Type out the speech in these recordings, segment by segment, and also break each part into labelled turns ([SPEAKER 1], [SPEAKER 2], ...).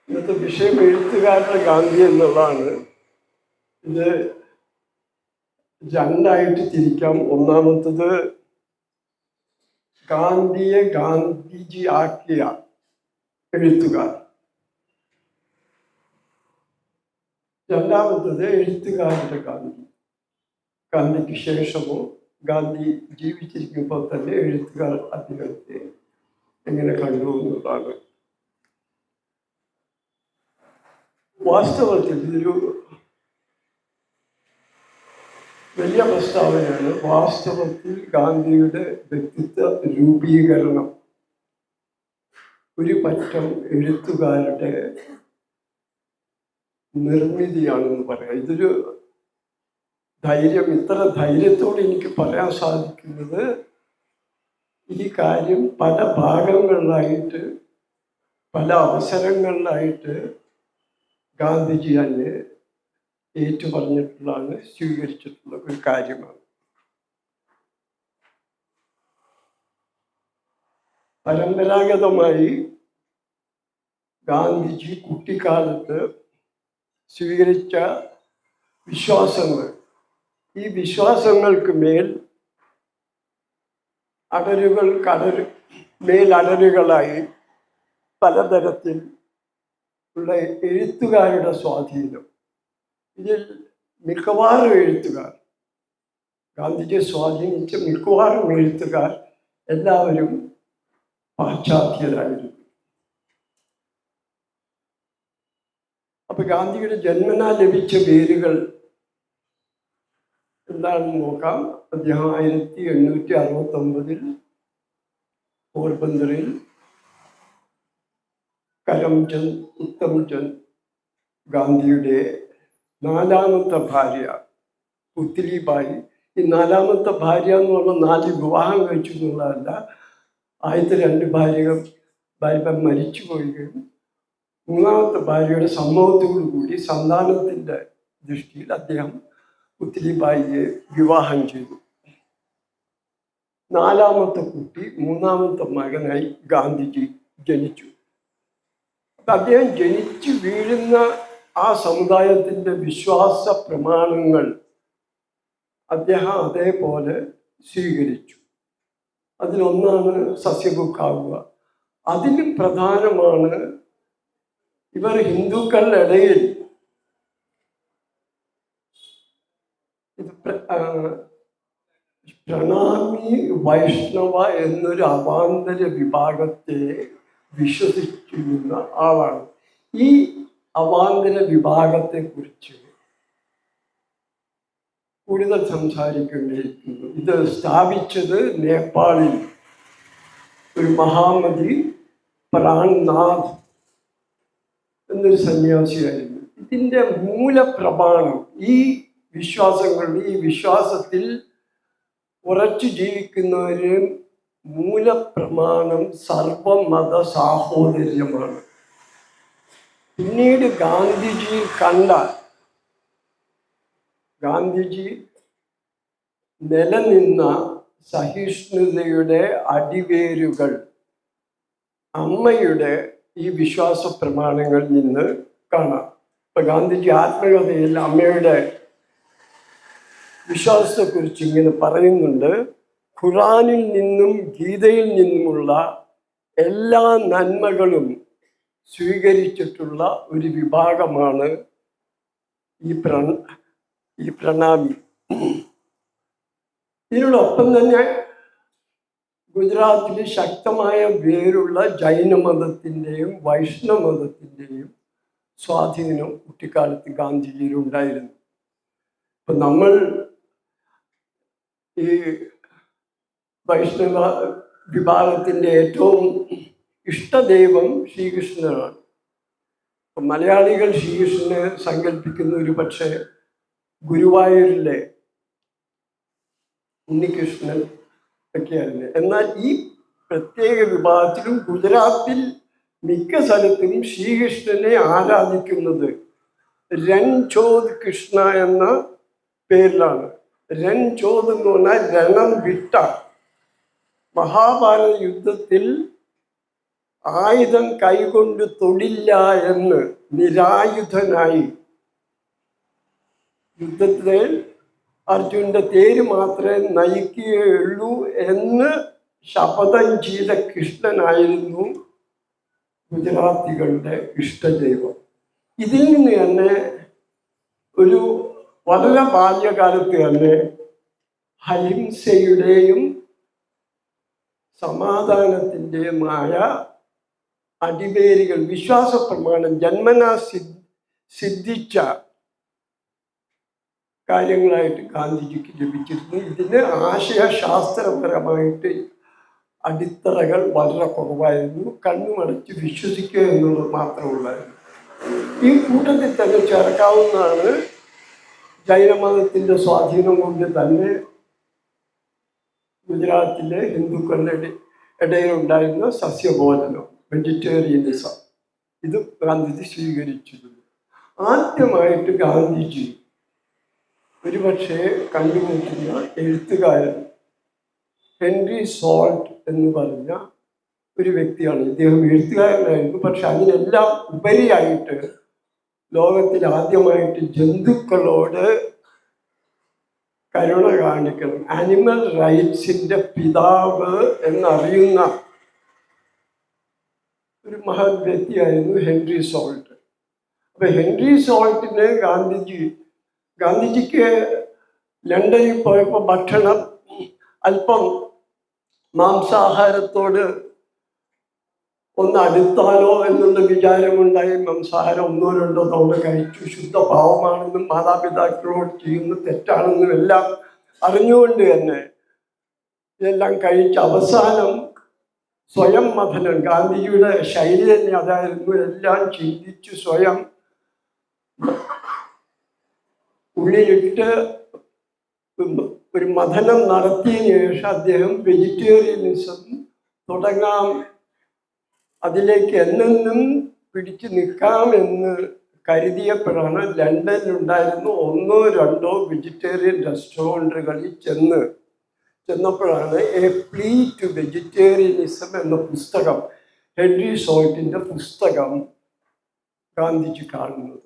[SPEAKER 1] ഇന്നത്തെ വിഷയം എഴുത്തുകാരുടെ ഗാന്ധി എന്നുള്ളതാണ്. ഇത് രണ്ടായിട്ട് തിരിക്കാം. ഒന്നാമത്തത് ഗാന്ധിയെ ഗാന്ധിജി ആക്കിയ എഴുത്തുകാർ, രണ്ടാമത്തത് എഴുത്തുകാരുടെ ഗാന്ധി. ഗാന്ധിക്ക് ശേഷമോ ഗാന്ധി ജീവിച്ചിരിക്കുമ്പോൾ തന്നെ എഴുത്തുകാർ അദ്ദേഹത്തെ എങ്ങനെ കണ്ടു എന്നുള്ളതാണ്. വാസ്തവത്തിൽ ഇതൊരു വലിയ പ്രസ്താവനയാണ്. വാസ്തവത്തിൽ ഗാന്ധിയുടെ വ്യക്തിത്വ രൂപീകരണം ഒരു പറ്റം എഴുത്തുകാരുടെ നിർമ്മിതിയാണെന്ന് പറയാം. ഇതൊരു ധൈര്യം, ഇത്ര ധൈര്യത്തോടെ എനിക്ക് പറയാൻ സാധിക്കുന്നത് ഈ കാര്യം പല ഭാഗങ്ങളിലായിട്ട് പല അവസരങ്ങളിലായിട്ട് ഗാന്ധിജി തന്നെ ഏറ്റുപറഞ്ഞിട്ടുള്ളതാണ്, സ്വീകരിച്ചിട്ടുള്ള ഒരു കാര്യമാണ്. പരമ്പരാഗതമായി ഗാന്ധിജി കുട്ടിക്കാലത്ത് സ്വീകരിച്ച വിശ്വാസങ്ങൾ, ഈ വിശ്വാസങ്ങൾക്ക് മേലടരുകളായി പലതരത്തിൽ ഉള്ള എഴുത്തുകാരുടെ സ്വാധീനം. ഇതിൽ മിക്കവാറും എഴുത്തുകാർ, ഗാന്ധിജിയെ സ്വാധീനിച്ച മിക്കവാറും എഴുത്തുകാർ എല്ലാവരും പാശ്ചാത്യരായിരുന്നു. അപ്പൊ ഗാന്ധിയുടെ ജന്മനാ ലഭിച്ച പേരുകൾ എന്താണെന്ന് നോക്കാം. അദ്ദേഹം 1869 പോർബന്ദറിൽ കരംചന്ദ് ഉത്തംചന്ദ് ഗാന്ധിയുടെ നാലാമത്തെ ഭാര്യ പുത്ലിബായി. ഈ നാലാമത്തെ ഭാര്യ എന്ന് പറഞ്ഞാൽ 4 വിവാഹം കഴിച്ചു എന്നുള്ളതല്ല. ആദ്യത്തെ 2 ഭാര്യമാർ മരിച്ചു പോവുകയും മൂന്നാമത്തെ ഭാര്യയുടെ സമ്മതത്തോടു കൂടി സന്താനത്തിൻ്റെ ദൃഷ്ടിയിൽ അദ്ദേഹം പുത്ലിബായിയെ വിവാഹം ചെയ്തു. 4ാമത്തെ കുട്ടി 3ാമത്തെ മകനായി ഗാന്ധിജി ജനിച്ചു. അദ്ദേഹം ജനിച്ചു വീഴുന്ന ആ സമുദായത്തിൻ്റെ വിശ്വാസ പ്രമാണങ്ങൾ അദ്ദേഹം അതേപോലെ സ്വീകരിച്ചു. അതിലൊന്നാണ് സസ്യഭുക്കാവുക. അതിലും പ്രധാനമാണ് ഇവർ ഹിന്ദുക്കളുടെ ഇടയിൽ പ്രണാമി വൈഷ്ണവ എന്നൊരു അവാന്തര വിഭാഗത്തെ വിശ്വസിച്ചിരുന്ന ആളാണ്. ഈ അവാന്തര വിഭാഗത്തെക്കുറിച്ച് കൂടുതൽ സംസാരിക്കേണ്ടിയിരിക്കുന്നു. ഇത് സ്ഥാപിച്ചത് നേപ്പാളിൽ ഒരു മഹാമതി പ്രാൺനാഥ് എന്നൊരു സന്യാസിയായിരുന്നു. ഇതിൻ്റെ മൂലപ്രമാണം, ഈ വിശ്വാസത്തിൽ ഉറച്ചു ജീവിക്കുന്നവര് മൂലപ്രമാണം സർവമത സാഹോദര്യമാണ്. പിന്നീട് ഗാന്ധിജി നിലനിന്ന സഹിഷ്ണുതയുടെ അടിവേരുകൾ അമ്മയുടെ ഈ വിശ്വാസ പ്രമാണങ്ങളിൽ നിന്ന് കാണാം. ഇപ്പൊ ഗാന്ധിജി ആത്മകഥയിൽ അമ്മയുടെ വിശ്വാസത്തെക്കുറിച്ച് ഇങ്ങനെ പറയുന്നുണ്ട്: ഖുറാനിൽ നിന്നും ഗീതയിൽ നിന്നുമുള്ള എല്ലാ നന്മകളും സ്വീകരിച്ചിട്ടുള്ള ഒരു വിഭാഗമാണ് ഈ പ്രണാമി. ഇതിനോടൊപ്പം തന്നെ ഗുജറാത്തിൽ ശക്തമായ വേരുള്ള ജൈനമതത്തിൻ്റെയും വൈഷ്ണവമതത്തിൻ്റെയും സ്വാധീനം കുട്ടിക്കാലത്ത് ഗാന്ധിജിയിലുണ്ടായിരുന്നു. ഇപ്പം നമ്മൾ ഈ വൈഷ്ണവ വിഭാഗത്തിൻ്റെ ഏറ്റവും ഇഷ്ടദൈവം ശ്രീകൃഷ്ണനാണ്. അപ്പം മലയാളികൾ ശ്രീകൃഷ്ണനെ സങ്കല്പിക്കുന്ന ഒരു പക്ഷേ ഗുരുവായൂരിലെ ഉണ്ണികൃഷ്ണൻ ഒക്കെയായിരുന്നു. എന്നാൽ ഈ പ്രത്യേക വിഭാഗത്തിലും ഗുജറാത്തിൽ മിക്ക സ്ഥലത്തും ശ്രീകൃഷ്ണനെ ആരാധിക്കുന്നത് രൺഛോദ് കൃഷ്ണ എന്ന പേരിലാണ്. രൺഛോദ് എന്ന് പറഞ്ഞാൽ രണം വിട്ട. മഹാഭാരത യുദ്ധത്തിൽ ആയുധം കൈകൊണ്ട് തൊടില്ല എന്ന് നിരായുധനായി യുദ്ധത്തിൽ അർജുനന്റെ തേര് മാത്രമേ നയിക്കുകയുള്ളൂ എന്ന് ശപഥം ചെയ്ത കൃഷ്ണനായിരുന്നു ഗുജറാത്തികളുടെ ഇഷ്ടദൈവം. ഇതിൽ നിന്ന് തന്നെ ഒരു വളരെ ബാല്യകാലത്ത് തന്നെ അഹിംസയുടെയും സമാധാനത്തിൻ്റെയുമായ അടിവേരുകൾ, വിശ്വാസ പ്രമാണം ജന്മനാ സിദ്ധിച്ച കാര്യങ്ങളായിട്ട് ഗാന്ധിജിക്ക് ലഭിച്ചിരുന്നു. ഇതിന് ആശയശാസ്ത്രപരമായിട്ട് അടിത്തറകൾ വളരെ കുറവായിരുന്നു. കണ്ണുമടച്ച് വിശ്വസിക്കുക എന്നുള്ളത് മാത്രമുള്ളായിരുന്നു. ഈ കൂട്ടത്തിൽ തന്നെ ചേർക്കാവുന്നതാണ് ജൈനമതത്തിൻ്റെ സ്വാധീനം കൊണ്ട് തന്നെ ഗുജറാത്തിലെ ഹിന്ദുക്കളുടെ ഇടയിലുണ്ടായിരുന്ന സസ്യഭോജനം, വെജിറ്റേറിയനിസം. ഇത് ഗാന്ധിജി സ്വീകരിച്ചിരുന്നു. ആദ്യമായിട്ട് ഗാന്ധിജി ഒരുപക്ഷെ കണ്ടുമുട്ടുന്ന എഴുത്തുകാരൻ ഹെൻറി സോൾട്ട് എന്ന് പറഞ്ഞ ഒരു വ്യക്തിയാണ്. ഇദ്ദേഹം എഴുത്തുകാരനായിരുന്നു. പക്ഷെ അതിനെല്ലാം ഉപരിയായിട്ട് ലോകത്തിൽ ആദ്യമായിട്ട് ജന്തുക്കളോട് കരുണ കാണിക്കണം, ആനിമൽ റൈറ്റ്സിൻ്റെ പിതാവ് എന്നറിയുന്ന ഒരു മഹത് വ്യക്തിയായിരുന്നു ഹെൻറി സോൾട്ട്. അപ്പൊ ഹെൻറി സോൾട്ടിന് ഗാന്ധിജിക്ക് ലണ്ടനിൽ പോയപ്പോൾ ഭക്ഷണം അല്പം മാംസാഹാരത്തോട് ഒന്ന് അടുത്താലോ എന്നുള്ള വിചാരമുണ്ടായി. മാംസാഹാരം ഒന്നോ രണ്ടോ തവണ കഴിച്ചു. ശുദ്ധ പാവമാണെന്നും മാതാപിതാക്കളോട് ചെയ്യുന്ന തെറ്റാണെന്നും എല്ലാം അറിഞ്ഞുകൊണ്ട് തന്നെ ഇതെല്ലാം കഴിച്ച് അവസാനം സ്വയം മഥനം, ഗാന്ധിജിയുടെ ശൈലി തന്നെ അതായിരുന്നു. എല്ലാം ചിന്തിച്ച് സ്വയം ഉള്ളിലിട്ട് ഒരു മഥനം നടത്തിയതിനു ശേഷം അദ്ദേഹം വെജിറ്റേറിയനിസം തുടങ്ങാം, അതിലേക്ക് എന്നെന്നും പിടിച്ചു നിൽക്കാമെന്ന് കരുതിയപ്പോഴാണ് ലണ്ടനിലുണ്ടായിരുന്നു ഒന്നോ രണ്ടോ വെജിറ്റേറിയൻ റെസ്റ്റോറൻറ്റുകളിൽ ചെന്നപ്പോഴാണ് എ പ്ലീ ടു വെജിറ്റേറിയനിസം എന്ന പുസ്തകം, ഹെൻറി സോൾട്ടിൻ്റെ പുസ്തകം ഗാന്ധിജി കാണുന്നത്.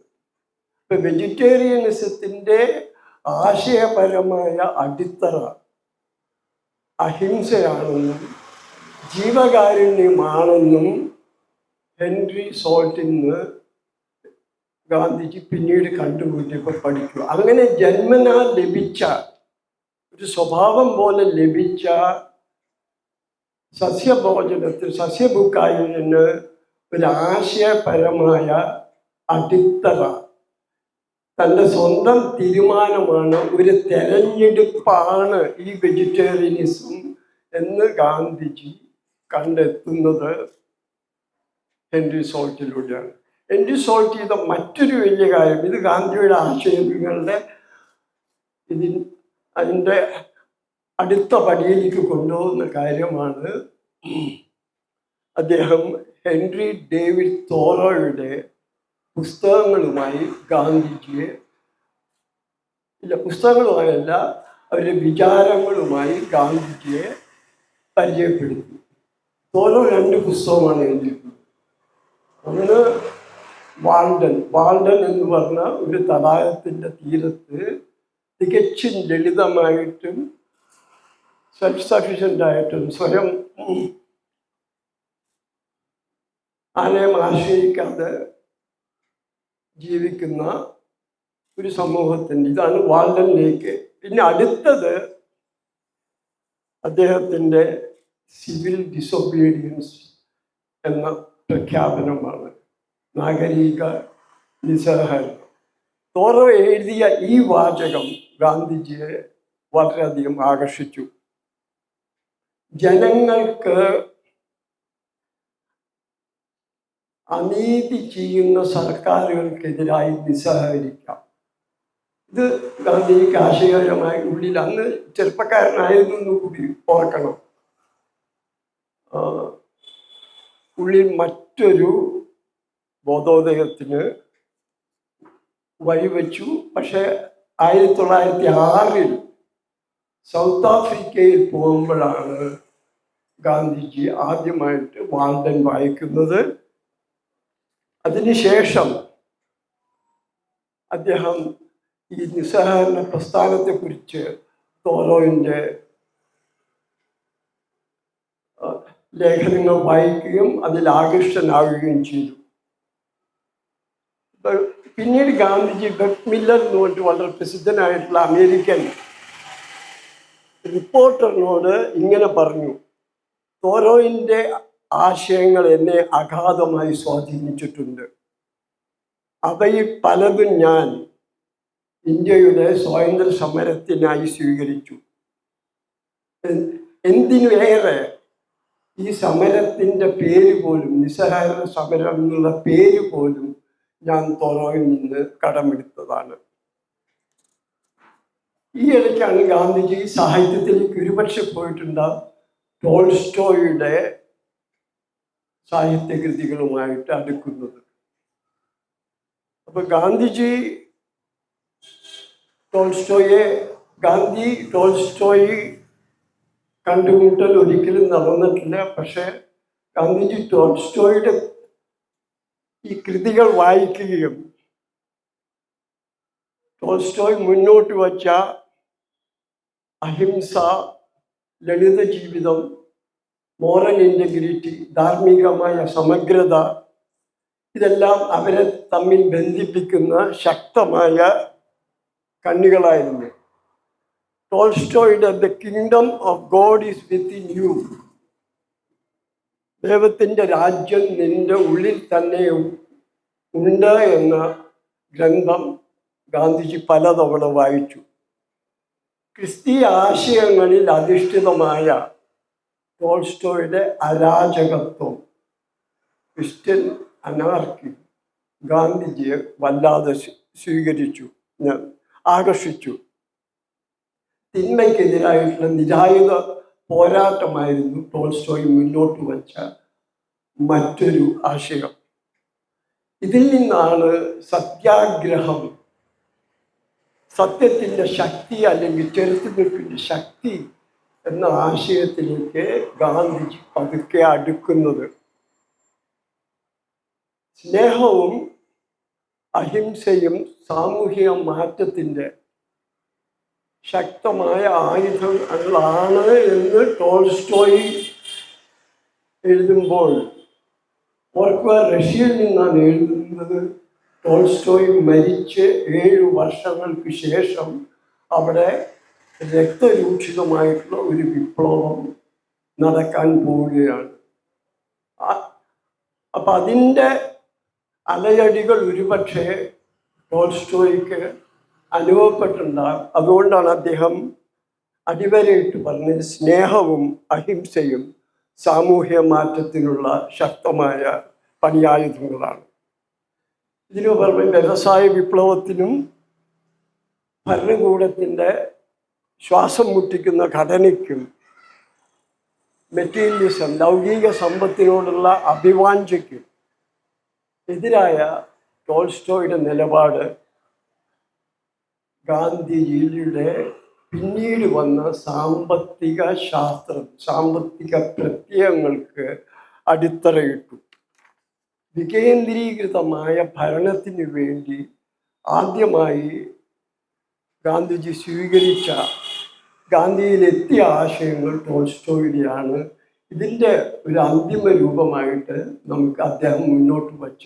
[SPEAKER 1] ഇപ്പം വെജിറ്റേറിയനിസത്തിൻ്റെ ആശയപരമായ അടിത്തറ അഹിംസയാണെന്നും ജീവകാരുണ്യമാണെന്നും ഹെൻറി സോൾട്ടിൽ നിന്ന് ഗാന്ധിജി പിന്നീട് കണ്ടുപിടിച്ചപ്പോൾ പഠിച്ചു. അങ്ങനെ ജന്മനാ ലഭിച്ച ഒരു സ്വഭാവം പോലെ ലഭിച്ച സസ്യഭുക്കായതിന് ഒരു ആശയപരമായ അടിത്തറ, തൻ്റെ സ്വന്തം തീരുമാനമാണ്, ഒരു തെരഞ്ഞെടുപ്പാണ് ഈ വെജിറ്റേറിയനിസം എന്ന് ഗാന്ധിജി കണ്ടെത്തുന്നത് ഹെൻറി സോൾട്ടിലൂടെയാണ്. ഹെൻറി സോൾട്ട് ചെയ്ത മറ്റൊരു വലിയ കാര്യം, ഇത് ഗാന്ധിയുടെ ആശയങ്ങളുടെ അതിൻ്റെ അടുത്ത പടിയിലേക്ക് കൊണ്ടുപോകുന്ന കാര്യമാണ്. അദ്ദേഹം ഹെൻറി ഡേവിഡ് തോറോയുടെ പുസ്തകങ്ങളുമായി പുസ്തകങ്ങളുമായല്ല, അവരുടെ വിചാരങ്ങളുമായി ഗാന്ധിജിയെ പരിചയപ്പെടുത്തി. തോറോ 2 പുസ്തകമാണ് എഴുതിയിട്ടുള്ളത്. ഒന്ന് വാൾഡൻ എന്ന് പറഞ്ഞ ഒരു തടാകത്തിൻ്റെ തീരത്ത് തികച്ചും ലളിതമായിട്ടും സെൽഫ് സഫിഷ്യൻ്റായിട്ടും സ്വയം ആരെയും ആശ്രയിക്കാതെ ജീവിക്കുന്ന ഒരു സമൂഹത്തിൻ്റെ, ഇതാണ് വാൾഡൻ ലേക്ക്. പിന്നെ അടുത്തത് അദ്ദേഹത്തിൻ്റെ സിവിൽ ഡിസൊബീഡിയൻസ് എന്ന പ്രഖ്യാപനമാണ്, നാഗരിക നിസ്സഹകരണം. തോറോ എഴുതിയ ഈ വാചകം ഗാന്ധിജിയെ വളരെയധികം ആകർഷിച്ചു. ജനങ്ങൾക്ക് അനീതി ചെയ്യുന്ന സർക്കാരുകൾക്കെതിരായി നിസ്സഹകരിക്കാം. ഇത് ഗാന്ധിജിക്ക് ആശയപരമായി ഉള്ളിൽ, അന്ന് ചെറുപ്പക്കാരനായിരുന്നു കൂടി ഓർക്കണം, ഉള്ളിൽ മറ്റൊരു ബോധോദയത്തിന് വഴിവെച്ചു. പക്ഷെ 1906 സൗത്ത് ആഫ്രിക്കയിൽ പോകുമ്പോഴാണ് ഗാന്ധിജി ആദ്യമായിട്ട് വാൾഡൻ വായിക്കുന്നത്. അതിനുശേഷം അദ്ദേഹം ഈ നിസ്സഹകരണ പ്രസ്ഥാനത്തെക്കുറിച്ച് തോലോയിൻ്റെ ലേഖനങ്ങൾ വായിക്കുകയും അതിൽ ആകൃഷ്ടനാവുകയും ചെയ്തു. പിന്നീട് ഗാന്ധിജി ബെക്ക് മില്ലർ എന്ന് പറഞ്ഞിട്ട് വളരെ പ്രസിദ്ധനായിട്ടുള്ള അമേരിക്കൻ റിപ്പോർട്ടറിനോട് ഇങ്ങനെ പറഞ്ഞു: തോലോയിൻ്റെ ആശയങ്ങൾ എന്നെ അഗാധമായി സ്വാധീനിച്ചിട്ടുണ്ട്. അവയിൽ പലതും ഞാൻ ഇന്ത്യയുടെ സ്വാതന്ത്ര്യ സമരത്തിനായി സ്വീകരിച്ചു. എന്തിനേറെ ഈ സമരത്തിൻ്റെ പേര് പോലും, നിസ്സഹകരണ സമരം എന്നുള്ള പേര് പോലും ഞാൻ തോലോയിൽ നിന്ന് കടമെടുത്തതാണ്. ഈ ഇടയ്ക്കാണ് ഗാന്ധിജി സാഹിത്യത്തിലേക്ക് ഒരുപക്ഷെ പോയിട്ടുണ്ടാകും ടോൾസ്റ്റോയുടെ സാഹിത്യകൃതികളുമായിട്ട് അടുക്കുന്നത്. അപ്പൊ ഗാന്ധി ടോൾസ്റ്റോയി കണ്ടുമുട്ടൽ ഒരിക്കലും നടന്നിട്ടില്ല. പക്ഷെ ഗാന്ധിജി ടോൾസ്റ്റോയുടെ ഈ കൃതികൾ വായിക്കുകയും ടോൾസ്റ്റോയ് മുന്നോട്ട് വച്ച അഹിംസ, ലളിത ജീവിതം, മോറൽ ഇൻറ്റഗ്രിറ്റി, ധാർമ്മികമായ സമഗ്രത, ഇതെല്ലാം അവരെ തമ്മിൽ ബന്ധിപ്പിക്കുന്ന ശക്തമായ കണ്ണികളായിരുന്നു. ടോൾസ്റ്റോയുടെ the kingdom of God is within you, ദൈവത്തിൻ്റെ രാജ്യം നിന്റെ ഉള്ളിൽ തന്നെ ഉണ്ട് എന്ന ഗ്രന്ഥം ഗാന്ധിജി പലതവണ വായിച്ചു. ക്രിസ്തീയ ആശയങ്ങളിൽ അധിഷ്ഠിതമായ ടോൾസ്റ്റോയുടെ അരാജകത്വം, ക്രിസ്ത്യൻ അനാർക്കി ഗാന്ധിജിയെ വല്ലാതെ ആകർഷിച്ചു. തിന്മയ്ക്കെതിരായിട്ടുള്ള നിരായുധ പോരാട്ടമായിരുന്നു ടോൾസ്റ്റോയ് മുന്നോട്ട് വച്ച മറ്റൊരു ആശയം. ഇതിൽ നിന്നാണ് സത്യാഗ്രഹം, സത്യത്തിൻ്റെ ശക്തി അല്ലെങ്കിൽ ചെറുത്തുനിൽപ്പിൻ്റെ ശക്തി എന്ന ആശയത്തിലേക്ക് ഗാന്ധിജി പതുക്കെ അടുക്കുന്നത്. സ്നേഹവും അഹിംസയും സാമൂഹിക മാറ്റത്തിൻ്റെ ശക്തമായ ആയുധങ്ങളാണ് എന്ന് ടോൾസ്റ്റോയ് എഴുതുമ്പോൾ ഓർക്കുക, റഷ്യയിൽ നിന്നാണ് എഴുതുന്നത്. ടോൾസ്റ്റോയ് മരിച്ച് 7 വർഷങ്ങൾക്ക് ശേഷം അവിടെ രക്തരൂക്ഷിതമായിട്ടുള്ള ഒരു വിപ്ലവം നടക്കാൻ പോവുകയാണ്. അപ്പം അതിൻ്റെ അലയടികൾ ഒരുപക്ഷെ ടോൾസ്റ്റോയ്ക്ക് അനുഭവപ്പെട്ടിട്ടുണ്ടാകും. അതുകൊണ്ടാണ് അദ്ദേഹം അടിവരയിട്ട് പറഞ്ഞത് സ്നേഹവും അഹിംസയും സാമൂഹ്യ മാറ്റത്തിനുള്ള ശക്തമായ പണിയായുധങ്ങളാണ്. ഇതിനു പുറമെ വ്യവസായ വിപ്ലവത്തിനും ഭരണകൂടത്തിൻ്റെ ശ്വാസം മുട്ടിക്കുന്ന ഘടനയ്ക്കും മെറ്റീരിയലിസം, ലൗകിക സമ്പത്തിനോടുള്ള അഭിവാഞ്ചയ്ക്കും എതിരായ ടോൾസ്റ്റോയുടെ നിലപാട് ഗാന്ധിജിയുടെ പിന്നീട് വന്ന സാമ്പത്തിക ശാസ്ത്രം, സാമ്പത്തിക പ്രത്യയങ്ങൾക്ക് അടിത്തറയിട്ടു. വികേന്ദ്രീകൃതമായ ഭരണത്തിന് വേണ്ടി ആദ്യമായി ഗാന്ധിജി സ്വീകരിച്ച, ഗാന്ധിയിലെത്തിയ ആശയങ്ങൾ ടോൾസ്റ്റോയുടെയാണ്. ഇതിൻ്റെ ഒരു അന്തിമ രൂപമായിട്ട് നമുക്ക് അദ്ദേഹം മുന്നോട്ട് വച്ച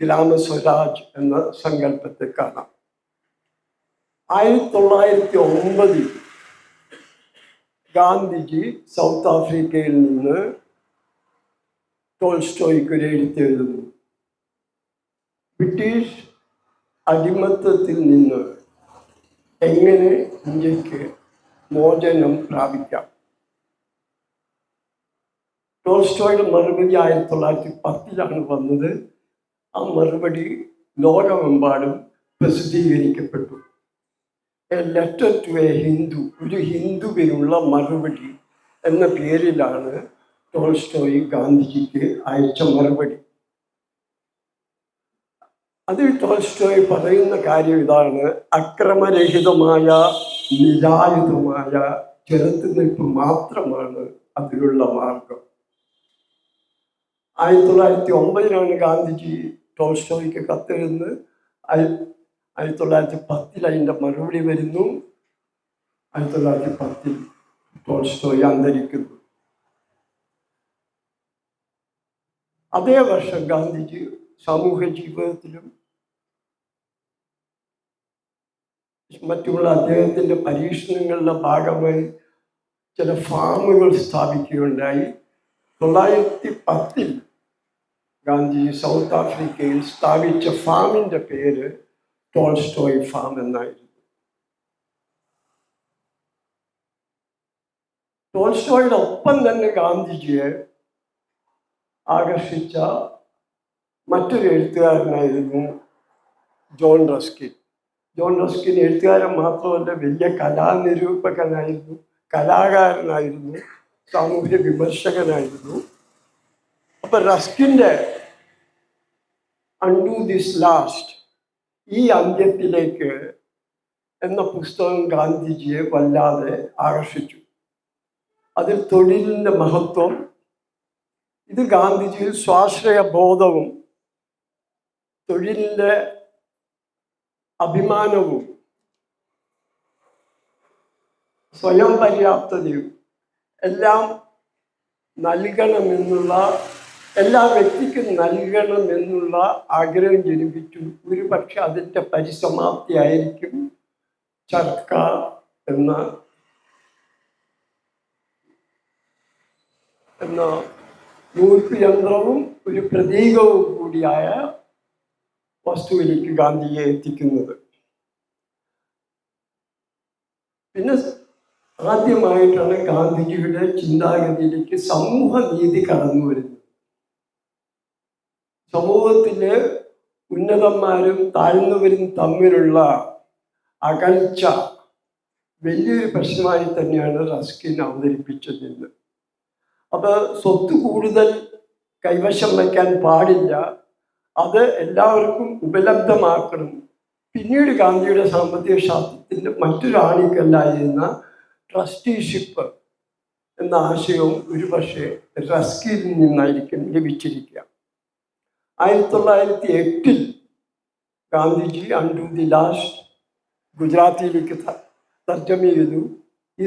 [SPEAKER 1] ഗ്രാമസ്വരാജ് എന്ന സങ്കല്പത്തെ കാണാം. 1909 ഗാന്ധിജി സൗത്ത് ആഫ്രിക്കയിൽ നിന്ന് ടോൾസ്റ്റോയ്ക്ക് ഒരു എഴുത്തെഴുതുന്നു. ബ്രിട്ടീഷ് അടിമത്തത്തിൽ നിന്ന് എങ്ങനെ ഇന്ത്യക്ക് മോചനം പ്രാപിക്കാം. ടോൾസ്റ്റോയുടെ മറുപടി 1910 വന്നത്. ആ മറുപടി ലോകമെമ്പാടും പ്രസിദ്ധീകരിക്കപ്പെട്ടു. A letter to a Hindu, ഒരു ഹിന്ദുവിനുള്ള മറുപടി എന്ന പേരിലാണ് ടോൾസ്റ്റോയ് ഗാന്ധിജിക്ക് അയച്ച മറുപടി. അതിൽ ടോൾസ്റ്റോയ് പറയുന്ന കാര്യം ഇതാണ്: അക്രമരഹിതമായ നിരായുധമായ ചെറുത്തുനിൽപ്പ് മാത്രമാണ് അതിനുള്ള മാർഗം. 1909 ഗാന്ധിജി ടോൾസ്റ്റോയ്ക്ക് കത്തെഴുതുന്നത്. 1910 അതിൻ്റെ മറുപടി വരുന്നു. 1910 ടോൾസ്റ്റോയ് അന്തരിക്കുന്നു. അതേ വർഷം ഗാന്ധിജി സമൂഹ ജീവിതത്തിലും മറ്റുള്ള അദ്ദേഹത്തിൻ്റെ പരീക്ഷണങ്ങളുടെ ഭാഗമായി ചില ഫാമുകൾ സ്ഥാപിക്കുകയുണ്ടായി. 1910 ഗാന്ധിജി സൗത്ത് ആഫ്രിക്കയിൽ സ്ഥാപിച്ച ഫാമിൻ്റെ പേര് ടോൾസ്റ്റോയ് ഫാം എന്നായിരുന്നു. ടോൾസ്റ്റോയുടെ ഒപ്പം തന്നെ ഗാന്ധിജിയെ ആകർഷിച്ച മറ്റൊരു എഴുത്തുകാരനായിരുന്നു ജോൺ റസ്കിൻ. ജോൺ റസ്കിൻ എഴുത്തുകാരൻ മാത്രമല്ല, വലിയ കലാനിരൂപകനായിരുന്നു, കലാകാരനായിരുന്നു, സാമൂഹ്യ വിമർശകനായിരുന്നു. അപ്പം റസ്കിൻ്റെ അൺഡു ദിസ് ലാസ്റ്റ്, ഈ അന്ത്യത്തിലേക്ക് എന്ന പുസ്തകം ഗാന്ധിജിയെ വല്ലാതെ ആകർഷിച്ചു. അതിൽ തൊഴിലിൻ്റെ മഹത്വം, ഇത് ഗാന്ധിജിയിൽ സ്വാശ്രയ ബോധവും തൊഴിലിൻ്റെ അഭിമാനവും സ്വയം പര്യാപ്തതയും എല്ലാം നൽകണമെന്നുള്ള, എല്ലാ വ്യക്തിക്കും നൽകണമെന്നുള്ള ആഗ്രഹം ജനിപ്പിച്ചു. ഒരുപക്ഷെ അതിൻ്റെ പരിസമാപ്തിയായിരിക്കും ചർക്ക എന്ന നൂൽപ്പ് യന്ത്രവും ഒരു പ്രതീകവും കൂടിയായ വസ്തുവിലേക്ക് ഗാന്ധിജിയെ എത്തിക്കുന്നത്. പിന്നെ ആദ്യമായിട്ടാണ് ഗാന്ധിജിയുടെ ചിന്താഗതിയിലേക്ക് സമൂഹ നീതി കടന്നു വരുന്നത്. സമൂഹത്തിലെ ഉന്നതന്മാരും താഴ്ന്നവരും തമ്മിലുള്ള അകൽച്ച വലിയൊരു പ്രശ്നമായി തന്നെയാണ് റസ്കിൻ അവതരിപ്പിച്ചതെന്ന്. അപ്പോൾ സ്വത്ത് കൂടുതൽ കൈവശം വയ്ക്കാൻ പാടില്ല, അത് എല്ലാവർക്കും ഉപലബ്ധമാക്കണം. പിന്നീട് ഗാന്ധിയുടെ സാമ്പത്തിക ശാസ്ത്രത്തിൻ്റെ മറ്റൊരു ആണിക്കല്ലായിരുന്ന ട്രസ്റ്റിഷിപ്പ് എന്ന ആശയവും ഒരുപക്ഷെ റസ്കിനിൽ നിന്നായിരിക്കും ലഭിച്ചിരിക്കുക. 1908 ഗാന്ധിജി അൺഡു ദി ലാസ്റ്റ് ഗുജറാത്തിയിലേക്ക് തർജ്ജമ ചെയ്തു. ഈ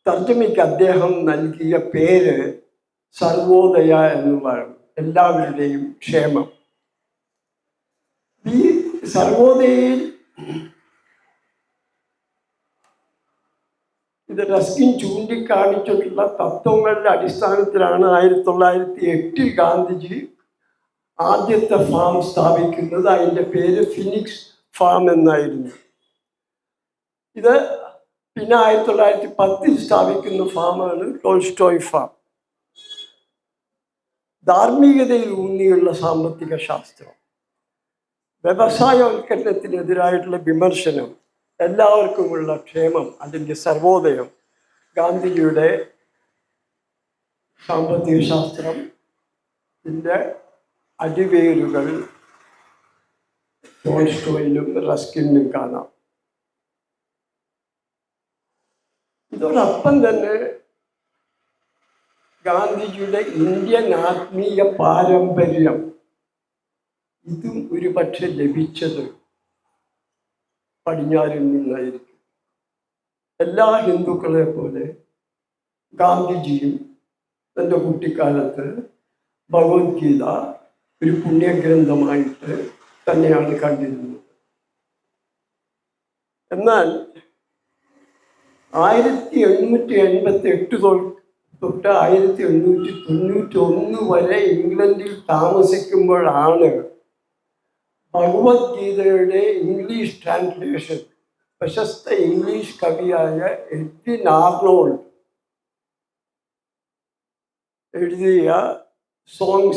[SPEAKER 1] തർജ്ജമയ്ക്ക് അദ്ദേഹം നൽകിയ പേര് സർവോദയ എന്ന് പറയും, എല്ലാവരുടെയും ക്ഷേമം. ഈ സർവോദയയിൽ ഇത് റസ്കിൻ ചൂണ്ടിക്കാണിച്ചിട്ടുള്ള തത്വങ്ങളുടെ അടിസ്ഥാനത്തിലാണ് 1908 ഗാന്ധിജി ആദ്യത്തെ ഫാം സ്ഥാപിക്കുന്നത്. അതിൻ്റെ പേര് ഫിനിക്സ് ഫാം എന്നായിരുന്നു. ഇത് പിന്നെ 1910 സ്ഥാപിക്കുന്ന ഫാമാണ് ടോൾസ്റ്റോയ് ഫാം. ധാർമ്മികതയിൽ ഊന്നിയുള്ള സാമ്പത്തിക ശാസ്ത്രം, വ്യവസായവൽക്കരണത്തിനെതിരായിട്ടുള്ള വിമർശനം, എല്ലാവർക്കുമുള്ള ക്ഷേമം, അതിൻ്റെ സർവോദയം, ഗാന്ധിജിയുടെ സാമ്പത്തിക ശാസ്ത്രത്തിൻ്റെ അടിവേരുകൾ ടോൾസ്റ്റോയിലും റസ്കിനിലും കാണാം. ഇതോടൊപ്പം തന്നെ ഗാന്ധിജിയുടെ ഇന്ത്യൻ ആത്മീയ പാരമ്പര്യം, ഇതും ഒരുപക്ഷെ ലഭിച്ചത് പടിഞ്ഞാറിൽ നിന്നായിരിക്കും. എല്ലാ ഹിന്ദുക്കളെ പോലെ ഗാന്ധിജിയും തൻ്റെ കുട്ടിക്കാലത്ത് ഭഗവത്ഗീത ഒരു പുണ്യഗ്രന്ഥമായിട്ട് തന്നെയാണ് കണ്ടിരുന്നത്. എന്നാൽ 1888 തൊട്ട് 1891 വരെ ഇംഗ്ലണ്ടിൽ താമസിക്കുമ്പോഴാണ് ഭഗവത്ഗീതയുടെ ഇംഗ്ലീഷ് ട്രാൻസ്ലേഷൻ പ്രശസ്ത ഇംഗ്ലീഷ് കവിയായ എഡ്വിൻ ആർണോൾഡ് എഴുതിയ സോങ്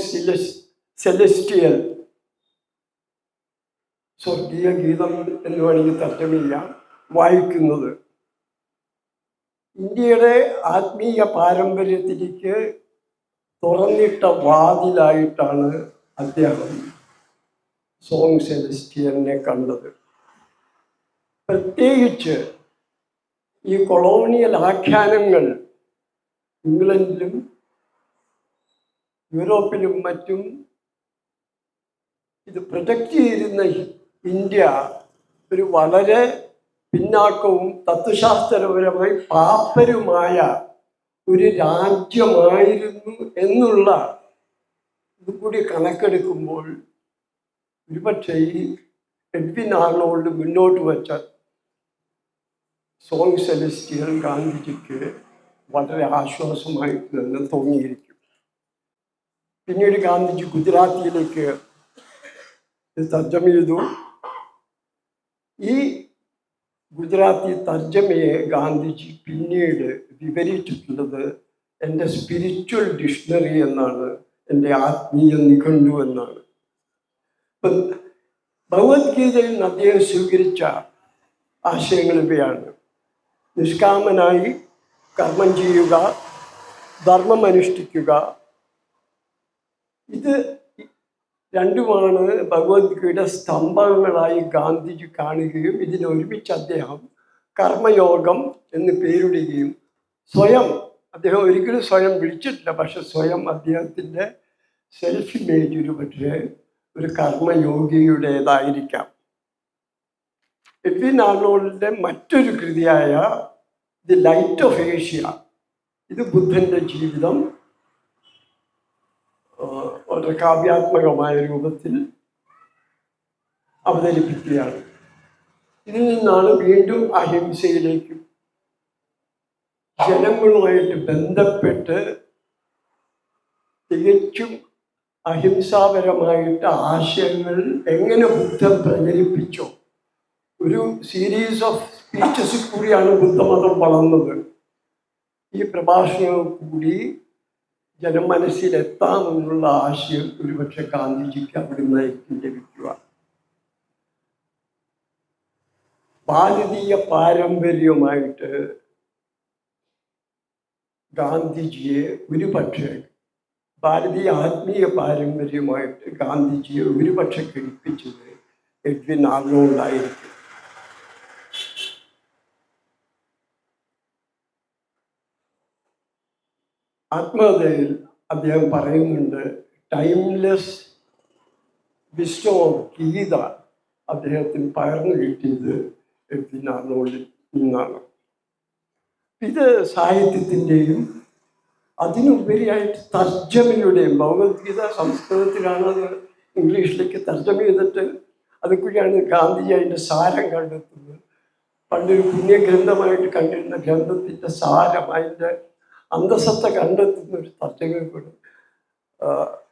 [SPEAKER 1] സെലസ്റ്റിയൽ, സ്വർഗീയ ഗീതം എന്ന് വേണമെങ്കിൽ തർജ്ജമ ചെയ്യാം, വായിക്കുന്നത്. ഇന്ത്യയുടെ ആത്മീയ പാരമ്പര്യത്തിലേക്ക് തുറന്നിട്ട വാതിലായിട്ടാണ് അദ്ദേഹം സോങ് സെലസ്റ്റിയലിനെ കണ്ടത്. പ്രത്യേകിച്ച് ഈ കൊളോണിയൽ ആഖ്യാനങ്ങൾ ഇംഗ്ലണ്ടിലും യൂറോപ്പിലും മറ്റും ഇത് പ്രൊജക്റ്റ് ചെയ്തിരുന്ന ഇന്ത്യ ഒരു വളരെ പിന്നാക്കവും തത്വശാസ്ത്രപരമായി പാപ്പരുമായ ഒരു രാജ്യമായിരുന്നു എന്നുള്ള ഇതുകൂടി കണക്കെടുക്കുമ്പോൾ ഒരുപക്ഷെ ഈ എഡ്വിൻ ആർണോൾഡ് മുന്നോട്ട് വച്ച സോങ് സെലസ്റ്റിയൽ ഗാന്ധിജിക്ക് വളരെ ആശ്വാസമായിട്ട് തന്നെ തോന്നിയിരിക്കും. പിന്നീട് ഗാന്ധിജി ഗുജറാത്തിയിലേക്ക് തർജ്ജമ ചെയ്തു. ഈ ഗുജറാത്തി തർജ്ജമയെ ഗാന്ധിജി പിന്നീട് വിവരിച്ചിട്ടുള്ളത് എൻ്റെ സ്പിരിച്വൽ ഡിക്ഷണറി എന്നാണ്, എൻ്റെ ആത്മീയ നിഘണ്ടു എന്നാണ്. ഭഗവത്ഗീതയിൽ നിന്ന് അദ്ദേഹം സ്വീകരിച്ച ആശയങ്ങൾ ഇവയാണ്: നിഷ്കാമനായി കർമ്മം ചെയ്യുക, ധർമ്മം അനുഷ്ഠിക്കുക. ഇത് രണ്ടുമാണ് ഭഗവത്ഗീതയുടെ സ്തംഭങ്ങളായി ഗാന്ധിജി കാണുകയും ഇതിനൊരുമിച്ച് അദ്ദേഹം കർമ്മയോഗം എന്ന് പേരിടുകയും സ്വയം, അദ്ദേഹം ഒരിക്കലും സ്വയം വിളിച്ചിട്ടില്ല, പക്ഷെ സ്വയം അദ്ദേഹത്തിൻ്റെ സെൽഫ് ഇമേജ് ഒരു പക്ഷേ ഒരു കർമ്മയോഗിയുടേതായിരിക്കാം. എഡ്വിൻ ആർണോൾഡിൻ്റെ മറ്റൊരു കൃതിയായ ദി ലൈറ്റ് ഓഫ് ഏഷ്യ, ഇത് ബുദ്ധൻ്റെ ജീവിതം വളരെ കാവ്യാത്മകമായ രൂപത്തിൽ അവതരിപ്പിക്കുകയാണ്. ഇതിൽ നിന്നാണ് വീണ്ടും അഹിംസയിലേക്കും ജനങ്ങളുമായിട്ട് ബന്ധപ്പെട്ട് തികച്ചും അഹിംസാപരമായിട്ട് ആശയങ്ങൾ എങ്ങനെ ബുദ്ധൻ പ്രചരിപ്പിച്ചോ ഒരു സീരീസ് ഓഫ് സ്പീച്ചസ് കൂടിയാണ് ബുദ്ധമതം വളർന്നത്. ഈ പ്രഭാഷണങ്ങൾ കൂടി ജനമനസ്സിലെത്താമെന്നുള്ള ആശയം ഒരുപക്ഷെ ഗാന്ധിജിക്ക് അവിടെ നിന്നായിരിക്കും ലഭിക്കുക. ഭാരതീയ പാരമ്പര്യമായിട്ട് ഗാന്ധിജിയെ ഒരുപക്ഷെ, ഭാരതീയ ആത്മീയ പാരമ്പര്യമായിട്ട് ഗാന്ധിജിയെ ഒരുപക്ഷെ ഘടിപ്പിച്ചത് എഡ്വിൻ ആർണോൾഡായിരിക്കും. ആത്മകഥയിൽ അദ്ദേഹം പറയുന്നുണ്ട്, ടൈംലെസ് വിസ്ഡം ഓഫ് ഗീത അദ്ദേഹത്തിന് പകർന്നു കിട്ടിയത് എഡ്വിൻ ആർണോൾഡിൽ നിന്നാണ്. ഇത് സാഹിത്യത്തിൻ്റെയും അതിനുപരിയായിട്ട് തർജ്ജമയുടെയും, ഭഗവത്ഗീത സംസ്കൃതത്തിലാണ്, അത് ഇംഗ്ലീഷിലേക്ക് തർജ്ജമ ചെയ്തിട്ട് അതുകൂടിയാണ് ഗാന്ധിജി അതിൻ്റെ സാരം കണ്ടെത്തുന്നത്. പണ്ടൊരു പുണ്യഗ്രന്ഥമായിട്ട് കണ്ടിരുന്ന ഗ്രന്ഥത്തിൻ്റെ സാരം, അതിൻ്റെ അന്തസത്ത കണ്ടെത്തുന്ന ഒരു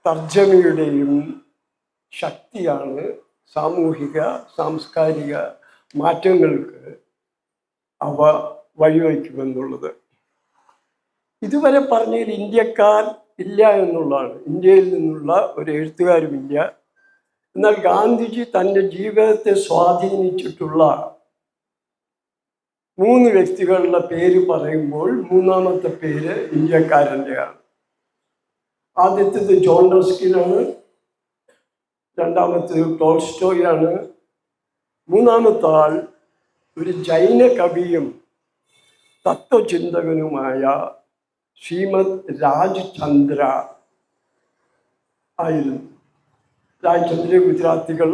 [SPEAKER 1] തർജ്ജമയുടെയും ശക്തിയാണ് സാമൂഹിക സാംസ്കാരിക മാറ്റങ്ങൾക്ക് അവ വഴിവെക്കുമെന്നുള്ളത്. ഇതുവരെ പറഞ്ഞതിൽ ഇന്ത്യക്കാർ ഇല്ല എന്നുള്ളതാണ്. ഇന്ത്യയിൽ നിന്നുള്ള ഒരു എഴുത്തുകാരുമില്ല. എന്നാൽ ഗാന്ധിജി തൻ്റെ ജീവിതത്തെ സ്വാധീനിച്ചിട്ടുള്ള 3 വ്യക്തികളുടെ പേര് പറയുമ്പോൾ മൂന്നാമത്തെ പേര് ഇന്ത്യക്കാരൻ്റെയാണ്. ആദ്യത്തേത് ജോൺ റസ്കിനാണ്, രണ്ടാമത്തേത് ടോൾസ്റ്റോയാണ്, മൂന്നാമത്തെ ആൾ ഒരു ജൈന കവിയും തത്വചിന്തകനുമായ ശ്രീമദ് രാജ്ചന്ദ്ര ആയിരുന്നു. രാജ്ചന്ദ്രയെ ഗുജറാത്തികൾ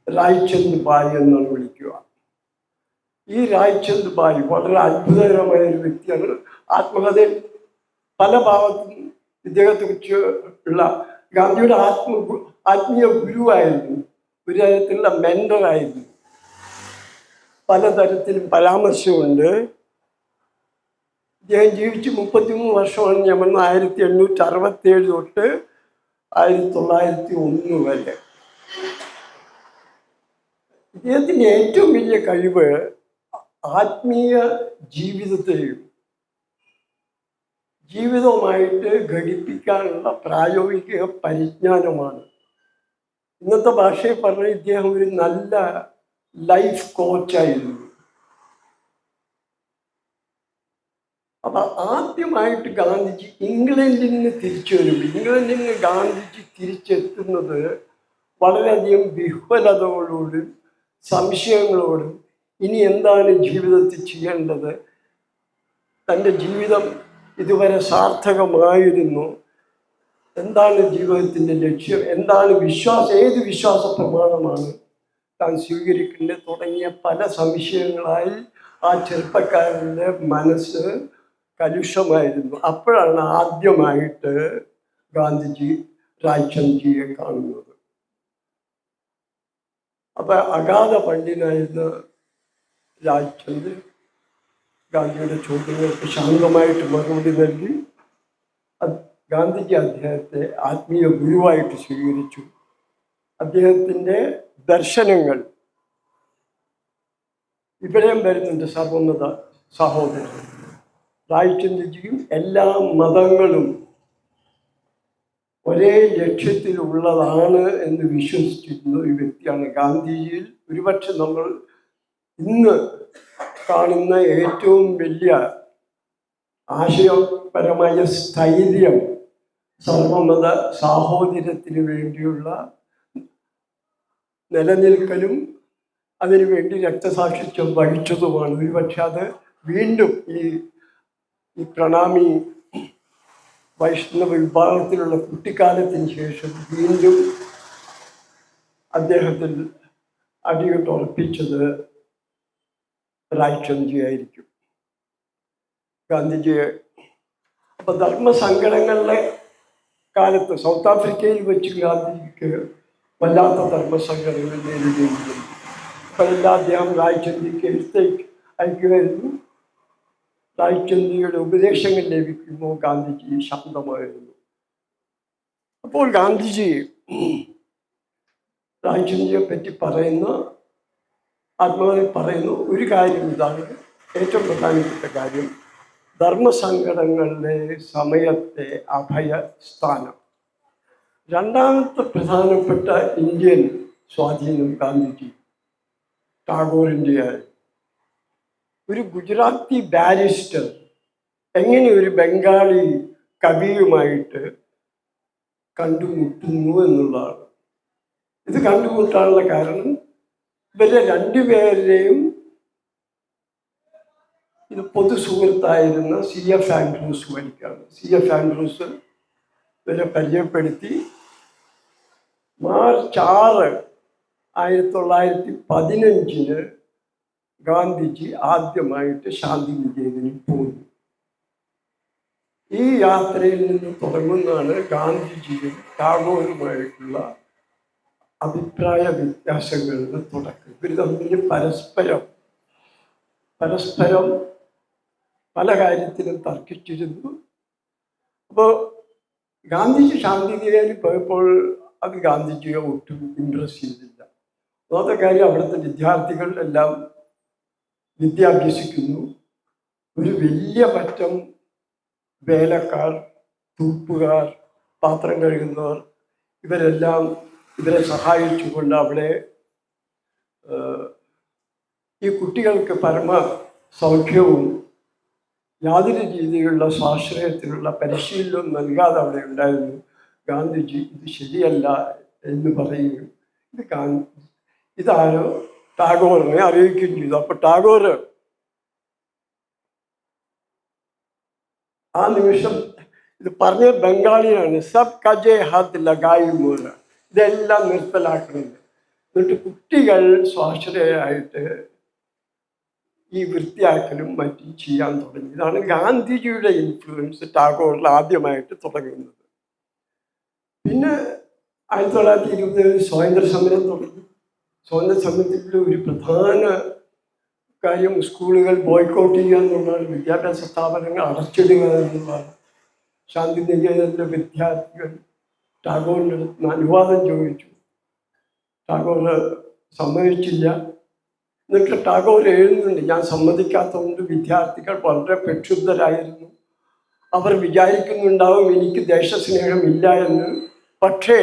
[SPEAKER 1] റായ്ചന്ദ് ഭായ് എന്നാണ് വിളിക്കുക. ഈ റായ്ചന്ദ് ഭായ് വളരെ അത്ഭുതകരമായ ഒരു വ്യക്തിയാണ്. ആത്മകഥയിൽ പല ഭാഗത്തും ഇദ്ദേഹത്തെക്കുറിച്ച് ഉള്ള ഗാന്ധിയുടെ ആത്മീയ ഗുരുവായിരുന്നു, ഒരു തരത്തിലുള്ള മെൻറ്ററായിരുന്നു. പലതരത്തിലും പരാമർശമുണ്ട്. ഇദ്ദേഹം ജീവിച്ച് 33 വർഷമാണ്. ഞാൻ പറഞ്ഞ 1867 തൊട്ട് 1901 വരെ. ഇദ്ദേഹത്തിൻ്റെ ഏറ്റവും വലിയ കഴിവ് ആത്മീയ ജീവിതത്തെയും ജീവിതവുമായിട്ട് ഘടിപ്പിക്കാനുള്ള പ്രായോഗിക പരിജ്ഞാനമാണ്. ഇന്നത്തെ ഭാഷയിൽ പറഞ്ഞ ഇദ്ദേഹം ഒരു നല്ല ലൈഫ് കോച്ചായിരുന്നു. അപ്പം ആദ്യമായിട്ട് ഗാന്ധിജി ഇംഗ്ലണ്ടിൽ നിന്ന് തിരിച്ചു വരും. ഇംഗ്ലണ്ടിൽ നിന്ന് ഗാന്ധിജി തിരിച്ചെത്തുന്നത് വളരെയധികം വിഹ്വലതകളോടും സംശയങ്ങളോടും ഇനി എന്താണ് ജീവിതത്തിൽ ചെയ്യേണ്ടത്, തൻ്റെ ജീവിതം ഇതുവരെ സാർത്ഥകമായിരുന്നു, എന്താണ് ജീവിതത്തിൻ്റെ ലക്ഷ്യം, എന്താണ് വിശ്വാസം, ഏത് വിശ്വാസ പ്രമാണമാണ് താൻ സ്വീകരിക്കേണ്ടത് തുടങ്ങിയ പല സംശയങ്ങളായി ആ ചെറുപ്പക്കാരൻ്റെ മനസ്സ് കലുഷമായിരുന്നു. അപ്പോഴാണ് ആദ്യമായിട്ട് ഗാന്ധിജി റായ്ചന്ദ്ജിയെ കാണുന്നത്. അപ്പം അഗാധ പണ്ഡിതനായിരുന്ന റായ്ചന്ദ് ഗാന്ധിയുടെ ചോദ്യങ്ങൾക്ക് ശാന്തമായിട്ട് മറുപടി നൽകി. ഗാന്ധിജി അദ്ദേഹത്തെ ആത്മീയ ഗുരുവായിട്ട് സ്വീകരിച്ചു. അദ്ദേഹത്തിൻ്റെ ദർശനങ്ങൾ ഇവിടെയും വരുന്നുണ്ട്. സർവമത സഹോദരൻ റായ്ചന്ദ്ജിയും എല്ലാ മതങ്ങളും ഒരേ ലക്ഷ്യത്തിലുള്ളതാണ് എന്ന് വിശ്വസിച്ചിരുന്ന ഒരു വ്യക്തിയാണ്. ഗാന്ധിജിയിൽ ഒരുപക്ഷെ നമ്മൾ ഇന്ന് കാണുന്ന ഏറ്റവും വലിയ ആശയപരമായ സ്ഥൈര്യം സർവമത സാഹോദര്യത്തിന് വേണ്ടിയുള്ള നിലനിൽക്കലും അതിനുവേണ്ടി രക്തസാക്ഷിത്വം വഹിച്ചതുമാണ്. ഒരുപക്ഷെ അത് വീണ്ടും ഈ പ്രണാമി വൈഷ്ണവ വിഭാഗത്തിലുള്ള കുട്ടിക്കാലത്തിന് ശേഷം വീണ്ടും അദ്ദേഹത്തിൽ അടിയുറപ്പിച്ചത് റായ്ചന്ദ്ജി ആയിരിക്കും. ഗാന്ധിജിയെ അപ്പോൾ ധർമ്മസങ്കടങ്ങളുടെ കാലത്ത് സൗത്ത് ആഫ്രിക്കയിൽ വെച്ച് ഗാന്ധിജിക്ക് വല്ലാത്ത ധർമ്മസങ്കടങ്ങൾ നേരിടുകയും ചെയ്തു. അപ്പോഴെല്ലാം അദ്ദേഹം റായ്ചന്ദ്ജിക്ക് അയക്കുമായിരുന്നു. റായ്ചന്ദ്ജിയുടെ ഉപദേശങ്ങൾ ലഭിക്കുമ്പോൾ ഗാന്ധിജി ശാന്തമായിരുന്നു. അപ്പോൾ ഗാന്ധിജി റായ്ചന്ദ്ജിയെ പറ്റി ആത്മാവിൽ പറയുന്ന ഒരു കാര്യം ഇതാണ്, ഏറ്റവും പ്രധാനപ്പെട്ട കാര്യം: ധർമ്മസങ്കടങ്ങളുടെ സമയത്തെ അഭയസ്ഥാനം. രണ്ടാമത്തെ പ്രധാനപ്പെട്ട ഇന്ത്യൻ സ്വാധീനം ഗാന്ധിജി ടാഗോറിൻ്റെ. ഒരു ഗുജറാത്തി ബാരിസ്റ്റർ എങ്ങനെ ഒരു ബംഗാളി കവിയുമായിട്ട് കണ്ടുമുട്ടുന്നു എന്നുള്ളതാണ്. ഇത് കണ്ടുമുട്ടാനുള്ള കാരണം ഇവരെ രണ്ടുപേരുടെയും ഇത് പൊതു സുഹൃത്തായിരുന്ന C.F. ആൻഡ്രൂസ് വഴിക്കാണ്. C.F. ആൻഡ്രൂസ് ഇവരെ പരിചയപ്പെടുത്തി. മാർച്ച് 6, 1915 ഗാന്ധിജി ആദ്യമായിട്ട് ശാന്തിനികേതനിൽ പോകുന്നു. ഈ യാത്രയിൽ നിന്ന് തുടങ്ങുന്നതാണ് ഗാന്ധിജിയും ടാഗോറുമായിട്ടുള്ള അഭിപ്രായ വ്യത്യാസങ്ങളുടെ തുടക്കം. ഇവർ തമ്മിൽ പരസ്പരം പല കാര്യത്തിലും തർക്കിച്ചിരുന്നു. അപ്പോൾ ഗാന്ധിജി ശാന്തിനികേതനിൽ പോയപ്പോൾ അത് ഗാന്ധിജിയെ ഒട്ടും ഇംപ്രസ് ചെയ്തില്ല. ഒന്നാമത്തെ കാര്യം, അവിടുത്തെ വിദ്യാർത്ഥികൾ എല്ലാം വിദ്യ അഭ്യസിക്കുന്നു. ഒരു വലിയ പറ്റം വേലക്കാർ, തൂപ്പുകാർ, പാത്രം കഴുകുന്നവർ ഇവരെല്ലാം ഇവരെ സഹായിച്ചുകൊണ്ട് അവിടെ ഈ കുട്ടികൾക്ക് പരമ സൗഖ്യവും യാതൊരു രീതിയിലുള്ള സ്വാശ്രയത്തിലുള്ള പരിശീലനവും നൽകാതെ അവിടെ ഉണ്ടായിരുന്നു. ഗാന്ധിജി ഇത് ശരിയല്ല എന്ന് പറയുകയും ഇതാരോ ടാഗോറിനെ അറിയിക്കുകയും ചെയ്തു. അപ്പോൾ ടാഗോർ ആ നിമിഷം ഇത് പറഞ്ഞ ബംഗാളിയാണ്. സബ് കജെ ഹദ് ലഗായി മൂല, ഇതെല്ലാം നിർത്തലാക്കുന്നുണ്ട്. എന്നിട്ട് കുട്ടികൾ സ്വാശ്രയമായിട്ട് ഈ വൃത്തിയാക്കലും മറ്റും ചെയ്യാൻ തുടങ്ങി. ഇതാണ് ഗാന്ധിജിയുടെ ഇൻഫ്ലുവൻസ് ടാഗോറിൽ ആദ്യമായിട്ട് തുടങ്ങുന്നത്. പിന്നെ 1920 സ്വാതന്ത്ര്യ സമരം തുടങ്ങി. സ്വാതന്ത്ര്യ സമരത്തിൻ്റെ ഒരു പ്രധാന കാര്യം സ്കൂളുകൾ ബോയ്ക്കോട്ട് ചെയ്യുക എന്നുള്ളതാണ്, വിദ്യാഭ്യാസ സ്ഥാപനങ്ങൾ അടച്ചിടുക എന്നുള്ളതാണ്. ശാന്തിനികേതനിലെ വിദ്യാർത്ഥികൾ ടാഗോറിൻ്റെ അടുത്ത് അനുവാദം ചോദിച്ചു. ടാഗോർ സമ്മതിച്ചില്ല. എന്നിട്ട് ടാഗോർ എഴുതുന്നുണ്ട്, ഞാൻ സമ്മതിക്കാത്തതുകൊണ്ട് വിദ്യാർത്ഥികൾ വളരെ പ്രക്ഷുബ്ധരായിരുന്നു. അവർ വിചാരിക്കുന്നുണ്ടാവും എനിക്ക് ദേശസ്നേഹമില്ല എന്ന്. പക്ഷേ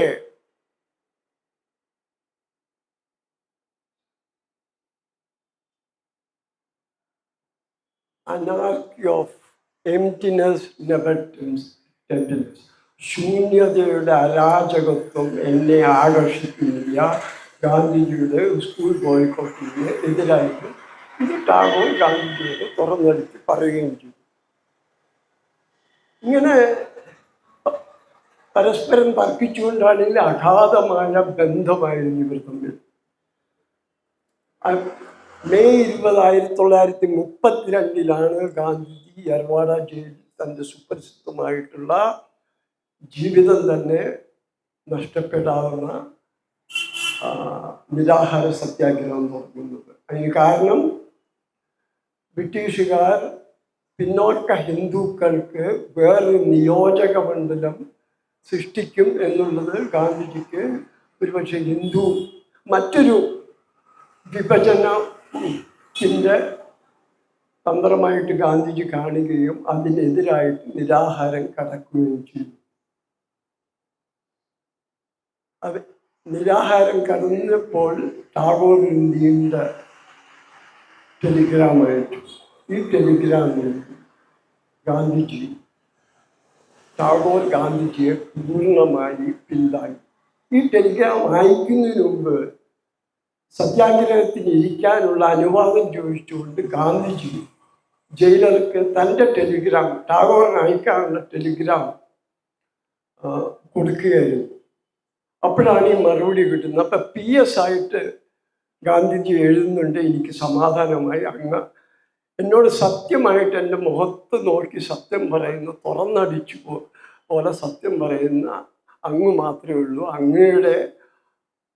[SPEAKER 1] anarchy of emptiness never tempts us. ശൂന്യതയുടെ അരാജകത്വം എന്നെ ആകർഷിക്കുന്നില്ല. ഗാന്ധിജിയുടെ സ്കൂൾ ബോയ്ക്കോട്ടിന് എതിരായിട്ട് ഇത് ടാഗോർ ഗാന്ധിജിയോട് തുറന്നെടുത്ത് പറയുകയും ചെയ്തു. ഇങ്ങനെ പരസ്പരം തർക്കിച്ചുകൊണ്ടാണെങ്കിൽ അഗാധമായ ബന്ധമായിരുന്നു ഇവർ തമ്മിൽ. മെയ് 20, 1932 ഗാന്ധിജി യർവാഡ ജയിലിൽ തൻ്റെ സുപ്രസിദ്ധമായിട്ടുള്ള ജീവിതം തന്നെ നഷ്ടപ്പെടാവുന്ന നിരാഹാര സത്യാഗ്രഹം തുടങ്ങുന്നത്. അതിന് കാരണം ബ്രിട്ടീഷുകാർ പിന്നോക്ക ഹിന്ദുക്കൾക്ക് വേറൊരു നിയോജക മണ്ഡലം സൃഷ്ടിക്കും എന്നുള്ളത് ഗാന്ധിജിക്ക് ഒരുപക്ഷെ മറ്റൊരു വിഭജനത്തിൻ്റെ തന്ത്രമായിട്ട് ഗാന്ധിജി കാണുകയും അതിനെതിരായിട്ട് നിരാഹാരം കടക്കുകയും ചെയ്തു. അത് നിരാഹാരം കടന്നപ്പോൾ ടാഗോറിന് നീണ്ട ടെലിഗ്രാം അയച്ചു. ഈ ടെലിഗ്രാമിൽ ടാഗോർ ഗാന്ധിജിയെ പൂർണ്ണമായി പിന്താങ്ങി. ഈ ടെലിഗ്രാം അയക്കുന്നതിന് മുമ്പ് സത്യാഗ്രഹത്തിന് ഇരിക്കാനുള്ള അനുവാദം ചോദിച്ചുകൊണ്ട് ഗാന്ധിജി ജയിലർക്ക് തൻ്റെ ടെലിഗ്രാം, ടാഗോറിന് അയക്കാനുള്ള ടെലിഗ്രാം കൊടുക്കുകയായിരുന്നു. അപ്പോഴാണ് ഈ മറുപടി കിട്ടുന്നത്. അപ്പം PS ആയിട്ട് ഗാന്ധിജി എഴുതുന്നുണ്ട്, എനിക്ക് സമാധാനമായി, അങ്ങ് എന്നോട് സത്യമായിട്ട് എൻ്റെ മുഖത്ത് നോക്കി സത്യം പറയുന്ന, തുറന്നടിച്ചു പോലെ സത്യം പറയുന്ന അങ്ങ് മാത്രമേ ഉള്ളൂ. അങ്ങയുടെ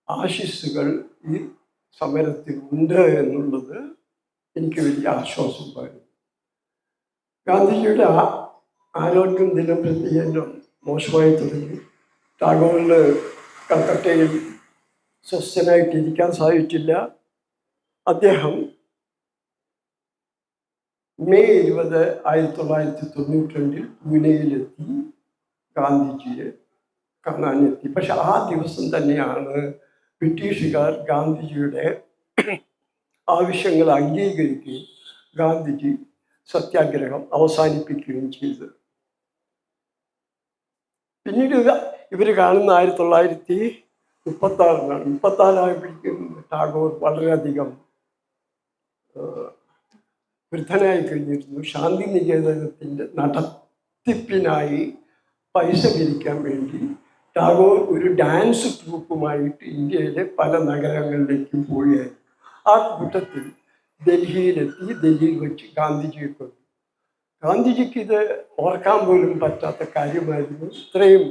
[SPEAKER 1] ആശിസ്സുകൾ ഈ സമരത്തിൽ ഉണ്ട് എന്നുള്ളത് എനിക്ക് വലിയ ആശ്വാസമായിരുന്നു. ഗാന്ധിജിയുടെ ആരോഗ്യം ദിനം പ്രതിദിനം മോശമായി തുടങ്ങി. ടാഗോറിന് കൽക്കട്ടയിൽ സ്വസ്ഥനായിട്ടിരിക്കാൻ സാധിച്ചില്ല. അദ്ദേഹം മെയ് 20, 1992 പൂനെയിലെത്തി ഗാന്ധിജിയെ കാണാനെത്തി. പക്ഷെ ആ ദിവസം തന്നെയാണ് ബ്രിട്ടീഷുകാർ ഗാന്ധിജിയുടെ ആവശ്യങ്ങൾ അംഗീകരിക്കുകയും ഗാന്ധിജി സത്യാഗ്രഹം അവസാനിപ്പിക്കുകയും ചെയ്തു. പിന്നീട് ഇവർ കാണുന്ന 1936 36 ടാഗോർ വളരെയധികം വൃദ്ധനായി കഴിഞ്ഞിരുന്നു. ശാന്തി നികേതനത്തിൻ്റെ നടത്തിപ്പിനായി പൈസ പിരിക്കാൻ വേണ്ടി ടാഗോർ ഒരു ഡാൻസ് ട്രൂപ്പുമായിട്ട് ഇന്ത്യയിലെ പല നഗരങ്ങളിലേക്കും പോവുകയായിരുന്നു. ആ കൂട്ടത്തിൽ ഡൽഹിയിലെത്തി. ഡൽഹിയിൽ വെച്ച് ഗാന്ധിജിയെ കണ്ടു. ഗാന്ധിജിക്ക് ഇത് ഓർക്കാൻ പോലും പറ്റാത്ത കാര്യമായിരുന്നു. ഇത്രയും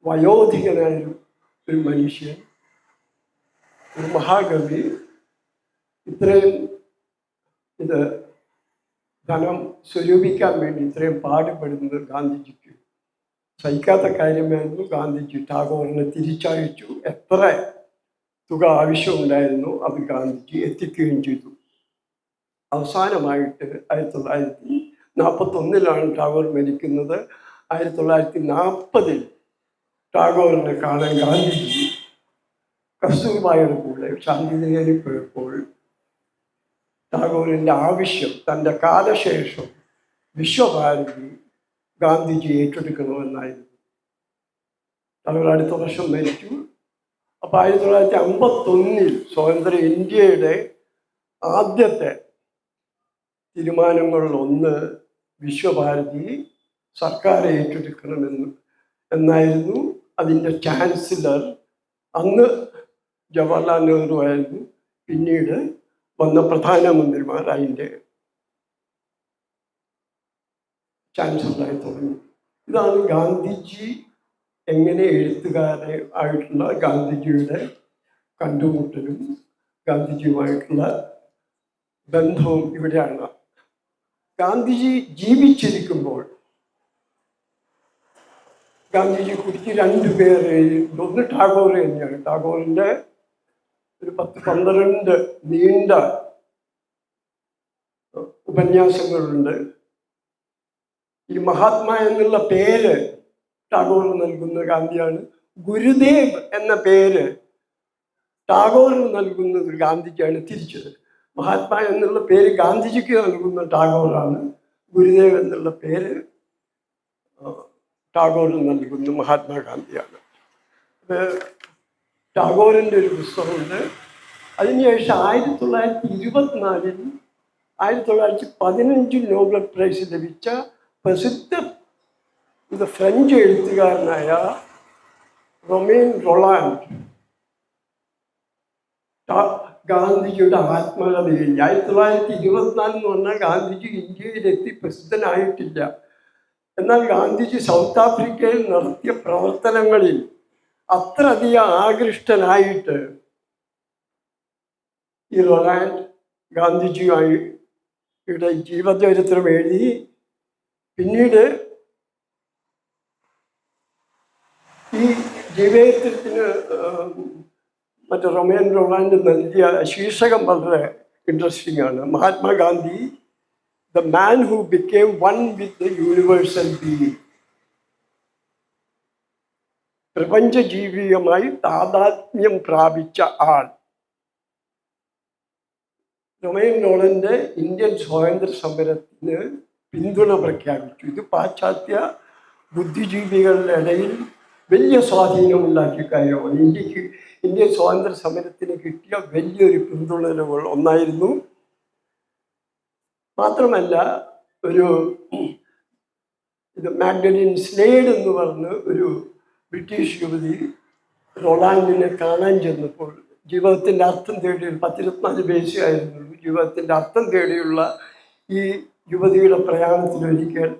[SPEAKER 1] വയോധികനായ ഒരു മനുഷ്യൻ, ഒരു മഹാകവി, ഇത്രയും ധനം സ്വരൂപിക്കാൻ വേണ്ടി ഇത്രയും പാടുപെടുന്നത് ഗാന്ധിജിക്ക് സഹിക്കാത്ത കാര്യമായിരുന്നു. ഗാന്ധിജി ടാഗോറിനെ തിരിച്ചയച്ചു. എത്ര തുക ആവശ്യമുണ്ടായിരുന്നു അത് ഗാന്ധിജി എത്തിക്കുകയും ചെയ്തു. അവസാനമായിട്ട് 1941 ടാഗോർ മരിക്കുന്നത്. 1940 ടാഗോറിനെ കാണാൻ ഗാന്ധിജി കസ്തൂർബായുടെ കൂടെ ശാന്തിനികേതനിൽ പോയപ്പോൾ ടാഗോറിൻ്റെ ആവശ്യം, തൻ്റെ കാലശേഷം വിശ്വഭാരതി ഗാന്ധിജി ഏറ്റെടുക്കണമെന്നായിരുന്നു. ടാഗോർ അടുത്ത വർഷം മരിച്ചു. അപ്പോൾ 1951 സ്വതന്ത്ര ഇന്ത്യയുടെ ആദ്യത്തെ തീരുമാനങ്ങളിലൊന്ന് വിശ്വഭാരതി സർക്കാർ എന്നായിരുന്നു. അതിൻ്റെ ചാൻസലർ അന്ന് ജവഹർലാൽ നെഹ്റു ആയിരുന്നു. പിന്നീട് വന്ന പ്രധാനമന്ത്രിമാർ അതിൻ്റെ ചാൻസലറായി തുടങ്ങി. ഇതാണ് ഗാന്ധിജി എങ്ങനെ എഴുത്തുകാരെ ആയിട്ടുള്ള ഗാന്ധിജിയുടെ കണ്ടുമുട്ടലും ഗാന്ധിജിയുമായിട്ടുള്ള ബന്ധവും ഇവിടെയാണ്. ഗാന്ധിജി ജീവിച്ചിരിക്കുമ്പോൾ ഗാന്ധിജി കുറിച്ച് 2 പേര്. ഒന്ന് ടാഗോർ തന്നെയാണ്. ടാഗോറിൻ്റെ ഒരു 10-12 നീണ്ട ഉപന്യാസങ്ങളുണ്ട്. ഈ മഹാത്മാ എന്നുള്ള പേര് ടാഗോർ നൽകുന്ന ഗാന്ധിയാണ്. ഗുരുദേവ് എന്ന പേര് ടാഗോറിന് നൽകുന്നത് ഗാന്ധിജിയാണ് തിരിച്ചത്. മഹാത്മാ എന്നുള്ള പേര് ഗാന്ധിജിക്ക് നൽകുന്ന ടാഗോറാണ്. ഗുരുദേവ് എന്നുള്ള പേര് ടാഗോറിന് നൽകുന്ന മഹാത്മാഗാന്ധിയാണ്. ടാഗോറിൻ്റെ ഒരു പുസ്തകമുണ്ട്. അതിനുശേഷം 1915 1915 നോബൽ പ്രൈസ് ലഭിച്ച പ്രസിദ്ധ ഇത് ഫ്രഞ്ച് എഴുത്തുകാരനായ റൊമേൻ റൊളാൻഡ് ഗാന്ധിജിയുടെ ആത്മകഥയിൽ 1924 എന്ന് പറഞ്ഞാൽ ഗാന്ധിജി ഇന്ത്യയിലെത്തി പ്രസിദ്ധനായിട്ടില്ല. എന്നാൽ ഗാന്ധിജി സൗത്ത് ആഫ്രിക്കയിൽ നടത്തിയ പ്രവർത്തനങ്ങളിൽ അത്രയധികം ആകൃഷ്ടനായിട്ട് ഈ റൊളാൻഡ് ഗാന്ധിജിയുടെ ജീവചരിത്രം എഴുതി. പിന്നീട് ഈ ജീവചരിത്രത്തിന് മറ്റേ റൊമേൻ റൊളാൻഡ് നൽകിയ ശീർഷകം വളരെ ഇൻട്രസ്റ്റിംഗ് ആണ്. Mahatma Gandhi, the man who became one with the universal being. പ്രപഞ്ചജീവിയുമായി താതാത്മ്യം പ്രാപിച്ച ആൾ. റൊമേൻ റൊളാൻഡ് ഇന്ത്യൻ സ്വാതന്ത്ര്യ സമരത്തിന് പിന്തുണ പ്രഖ്യാപിച്ചു. ഇത് പാശ്ചാത്യ ബുദ്ധിജീവികളുടെ ഇടയിൽ വലിയ സ്വാധീനമുണ്ടാക്കിയ കാര്യമാണ്. ഇന്ത്യൻ സ്വാതന്ത്ര്യ സമരത്തിന് കിട്ടിയ വലിയൊരു പിന്തുണലുകൾ ഒന്നായിരുന്നു. മാത്രമല്ല ഇത് മാഗ്ഡലിൻ സ്ലേഡ് എന്ന് പറഞ്ഞ് ഒരു ബ്രിട്ടീഷ് യുവതി റൊളാൻഡിനെ കാണാൻ ചെന്നപ്പോൾ ജീവിതത്തിൻ്റെ അർത്ഥം തേടി, 14 വയസ്സായിരുന്നുള്ളൂ, ജീവിതത്തിൻ്റെ അർത്ഥം തേടിയുള്ള ഈ യുവതിയുടെ പ്രയാണത്തിലൊരിക്കൽ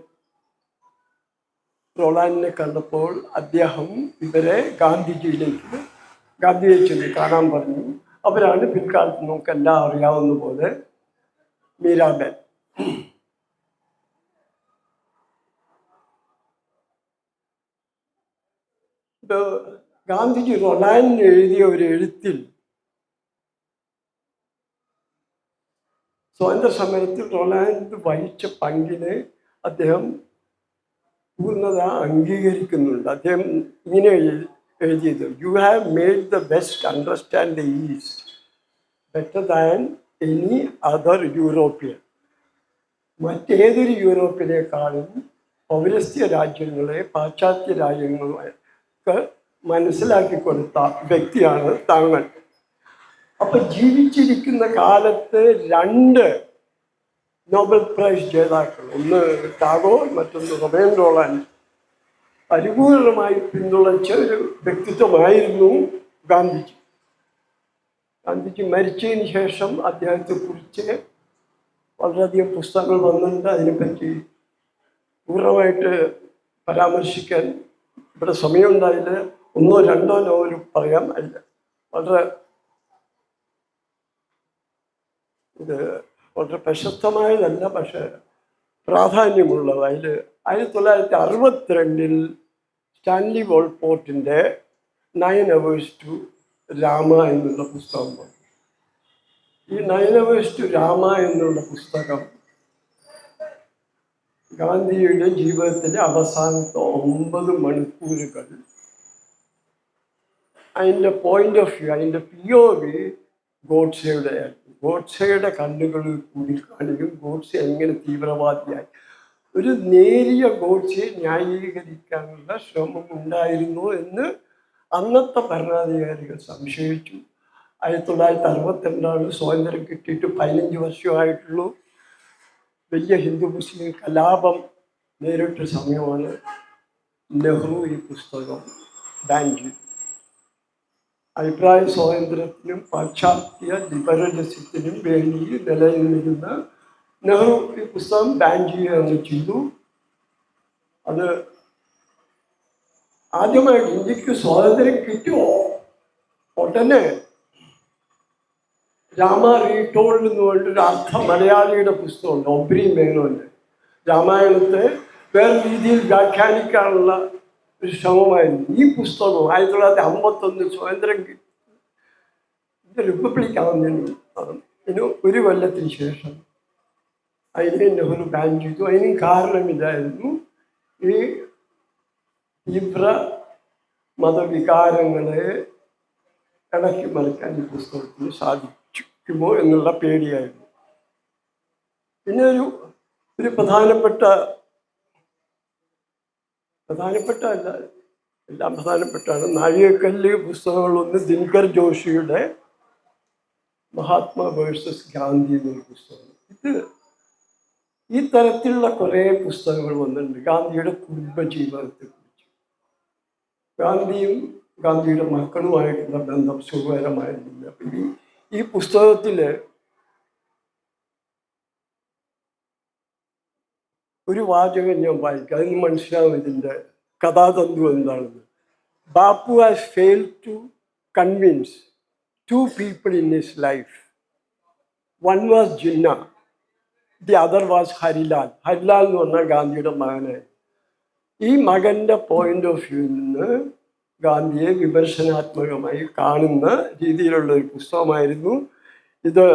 [SPEAKER 1] റൊളാൻഡിനെ കണ്ടപ്പോൾ അദ്ദേഹം ഇവരെ ഗാന്ധിയെ ചെന്ന് കാണാൻ പറഞ്ഞു. അവരാണ് പിൽക്കാലത്ത് നമുക്കെല്ലാം അറിയാവുന്ന പോലെ മീരാബെൻ. ഗാന്ധിജി റൊളാൻഡിന് എഴുതിയ ഒരു എഴുത്തിൽ സ്വാതന്ത്ര്യ സമരത്തിൽ റൊളാൻഡ് വഹിച്ച പങ്കിനെ അദ്ദേഹം പൂർണ്ണത അംഗീകരിക്കുന്നുണ്ട്. അദ്ദേഹം ഇങ്ങനെ എഴുതിയത്: you have made the west understand the east better than any other European. മറ്റേതൊരു യൂറോപ്പിനേക്കാളും പൗരസ്ത്യ രാജ്യങ്ങളെ പാശ്ചാത്യ രാജ്യങ്ങൾക്ക് മനസ്സിലാക്കി കൊടുത്ത വ്യക്തിയാണ് താങ്കൾ. അപ്പൊ ജീവിച്ചിരിക്കുന്ന കാലത്ത് 2 നോബൽ പ്രൈസ് ജേതാക്കൾ, ഒന്ന് ടാഗോർ, മറ്റൊന്ന് റൊമേൻ റൊളാൻഡ്, പരിപൂർണമായി പിന്തുണച്ച ഒരു വ്യക്തിത്വമായിരുന്നു ഗാന്ധിജി. ഗാന്ധിജി മരിച്ചതിന് ശേഷം അദ്ദേഹത്തെക്കുറിച്ച് വളരെയധികം പുസ്തകങ്ങൾ വന്നിട്ടുണ്ട്. അതിനെപ്പറ്റി പൂർണ്ണമായിട്ട് പരാമർശിക്കാൻ ഇവിടെ സമയമുണ്ടായില്ല. 1-2 നോവൽ പറയാം. അതിൽ വളരെ പ്രശസ്തമായതല്ല, പക്ഷെ പ്രാധാന്യമുള്ളത്. 1962 സ്റ്റാൻലി വോൾപോർട്ടിൻ്റെ 9 Hours to Rama എന്നുള്ള പുസ്തകം വന്നു. ഈ 9 Hours to Rama എന്നുള്ള പുസ്തകം ഗാന്ധിജിയുടെ ജീവിതത്തിലെ അവസാനത്തെ 9 മണിക്കൂറുകൾ അതിൻ്റെ പോയിന്റ് ഓഫ് വ്യൂ, അതിൻ്റെ POV ഗോഡ്സെയുടെ കണ്ണുകളിൽ കൂടി കാണിക്കും ഗോഡ്സെ എങ്ങനെ തീവ്രവാദിയായി. ഒരു നേരിയ ഗോഡ്സെയെ ന്യായീകരിക്കാനുള്ള ശ്രമം ഉണ്ടായിരുന്നു എന്ന് അന്നത്തെ ഭരണാധികാരികൾ സംശയിച്ചു. 1962 സ്വാതന്ത്ര്യം കിട്ടിയിട്ട് 15 വർഷമായിട്ടുള്ളൂ. വലിയ ഹിന്ദു മുസ്ലിം കലാപം നേരിട്ട സമയമാണ്. നെഹ്റു ഈ പുസ്തകം ബാൻ ചെയ്തു. അഭിപ്രായ സ്വാതന്ത്ര്യത്തിനും പാശ്ചാത്യ ലിബറലിസത്തിനും വേണ്ടി നിലനിന്നിരുന്ന നെഹ്റു ഈ പുസ്തകം ബാൻ ചെയ്യുകയാണ് ചെയ്തു. അത് ആദ്യമായിട്ട് ഇന്ത്യക്ക് സ്വാതന്ത്ര്യം കിട്ടുമോ ഉടനെ രാമ റീടോൾഡ് എന്ന് പറഞ്ഞിട്ടൊരു മലയാളിയുടെ പുസ്തകമുണ്ട്, ഒബ്രി മേനോൻ്റെ. രാമായണത്തെ വേറെ രീതിയിൽ വ്യാഖ്യാനിക്കാനുള്ള ഒരു ശ്രമമായിരുന്നു ഈ പുസ്തകം. 1951 സ്വാതന്ത്ര്യം കിട്ടി റിപ്പബ്ലിക് ആവുന്നതിന് 1 കൊല്ലത്തിന് ശേഷം അതിനെ നെഹ്റു ബാൻ ചെയ്തു. അതിനും കാരണം ഇതായിരുന്നു: ഈ തീവ്ര മതവികാരങ്ങളെ ഇടയ്ക്ക് മറിക്കാൻ ഈ പുസ്തകത്തിന് സാധിക്കുമോ എന്നുള്ള പേടിയായിരുന്നു. പിന്നെ ഒരു പ്രധാനപ്പെട്ട എല്ലാം പ്രധാനപ്പെട്ടാണ് നാഴികക്കല്ല് പുസ്തകങ്ങളൊന്ന് ദിനകർ ജോഷിയുടെ മഹാത്മാ വേഴ്സസ് ഗാന്ധി എന്നൊരു പുസ്തകം. ഈ തരത്തിലുള്ള കുറേ പുസ്തകങ്ങൾ വന്നിട്ടുണ്ട് ഗാന്ധിയുടെ കുടുംബജീവിതത്തെക്കുറിച്ച്. ഗാന്ധിയും ഗാന്ധിയുടെ മക്കളുമായിട്ടുള്ള ബന്ധം സുഖകരമായിരുന്നില്ല. ഈ പുസ്തകത്തിൽ ഒരു വാചകം ഞാൻ വായിക്കാം, അതിന് മനസ്സിലാവും ഇതിൻ്റെ കഥാതന്തു എന്താണെന്ന്. Bapu has failed to convince two people in his life. One was Jinnah, the other was Harilal. Harilal എന്ന് പറഞ്ഞാൽ ഗാന്ധിയുടെ മകനായി. ഈ മകൻ്റെ പോയിന്റ് ഓഫ് വ്യൂവിൽ നിന്ന് ഗാന്ധിയെ വിമർശനാത്മകമായി കാണുന്ന രീതിയിലുള്ള ഒരു പുസ്തകമായിരുന്നു ഇത്.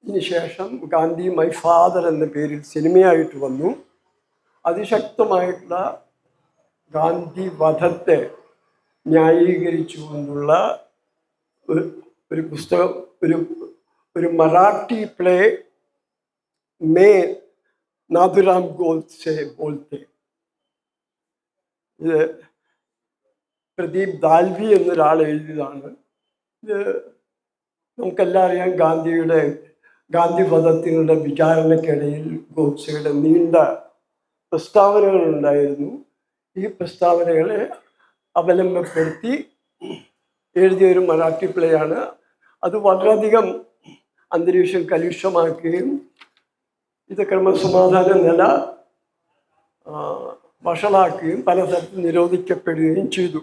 [SPEAKER 1] ഇതിനുശേഷം ഗാന്ധി മൈ ഫാദർ എന്ന പേരിൽ സിനിമയായിട്ട് വന്നു. അതിശക്തമായിട്ടുള്ള ഗാന്ധി വധത്തെ ന്യായീകരിച്ചുകൊണ്ടുള്ള ഒരു പുസ്തകം, ഒരു മറാഠി പ്ലേ മേ നാഥുറാം ഗോഡ്സെ ബോൾത്തെ. ഇത് പ്രദീപ് ദാൽവി എന്നൊരാൾ എഴുതിയതാണ്. ഇത് നമുക്കെല്ലാം അറിയാം, ഗാന്ധി വധത്തിനുള്ള വിചാരണയ്ക്കിടയിൽ ഗോഡ്സെയുടെ നീണ്ട പ്രസ്താവനകളുണ്ടായിരുന്നു. ഈ പ്രസ്താവനകളെ അവലംബപ്പെടുത്തി എഴുതിയൊരു മറാഠി പ്ലേ ആണ്. അത് വളരെയധികം അന്തരീക്ഷം കലുഷിതമാക്കുകയും ഇത് ക്രമസമാധാന നില വഷളാക്കുകയും പലതരത്തിൽ നിരോധിക്കപ്പെടുകയും ചെയ്തു.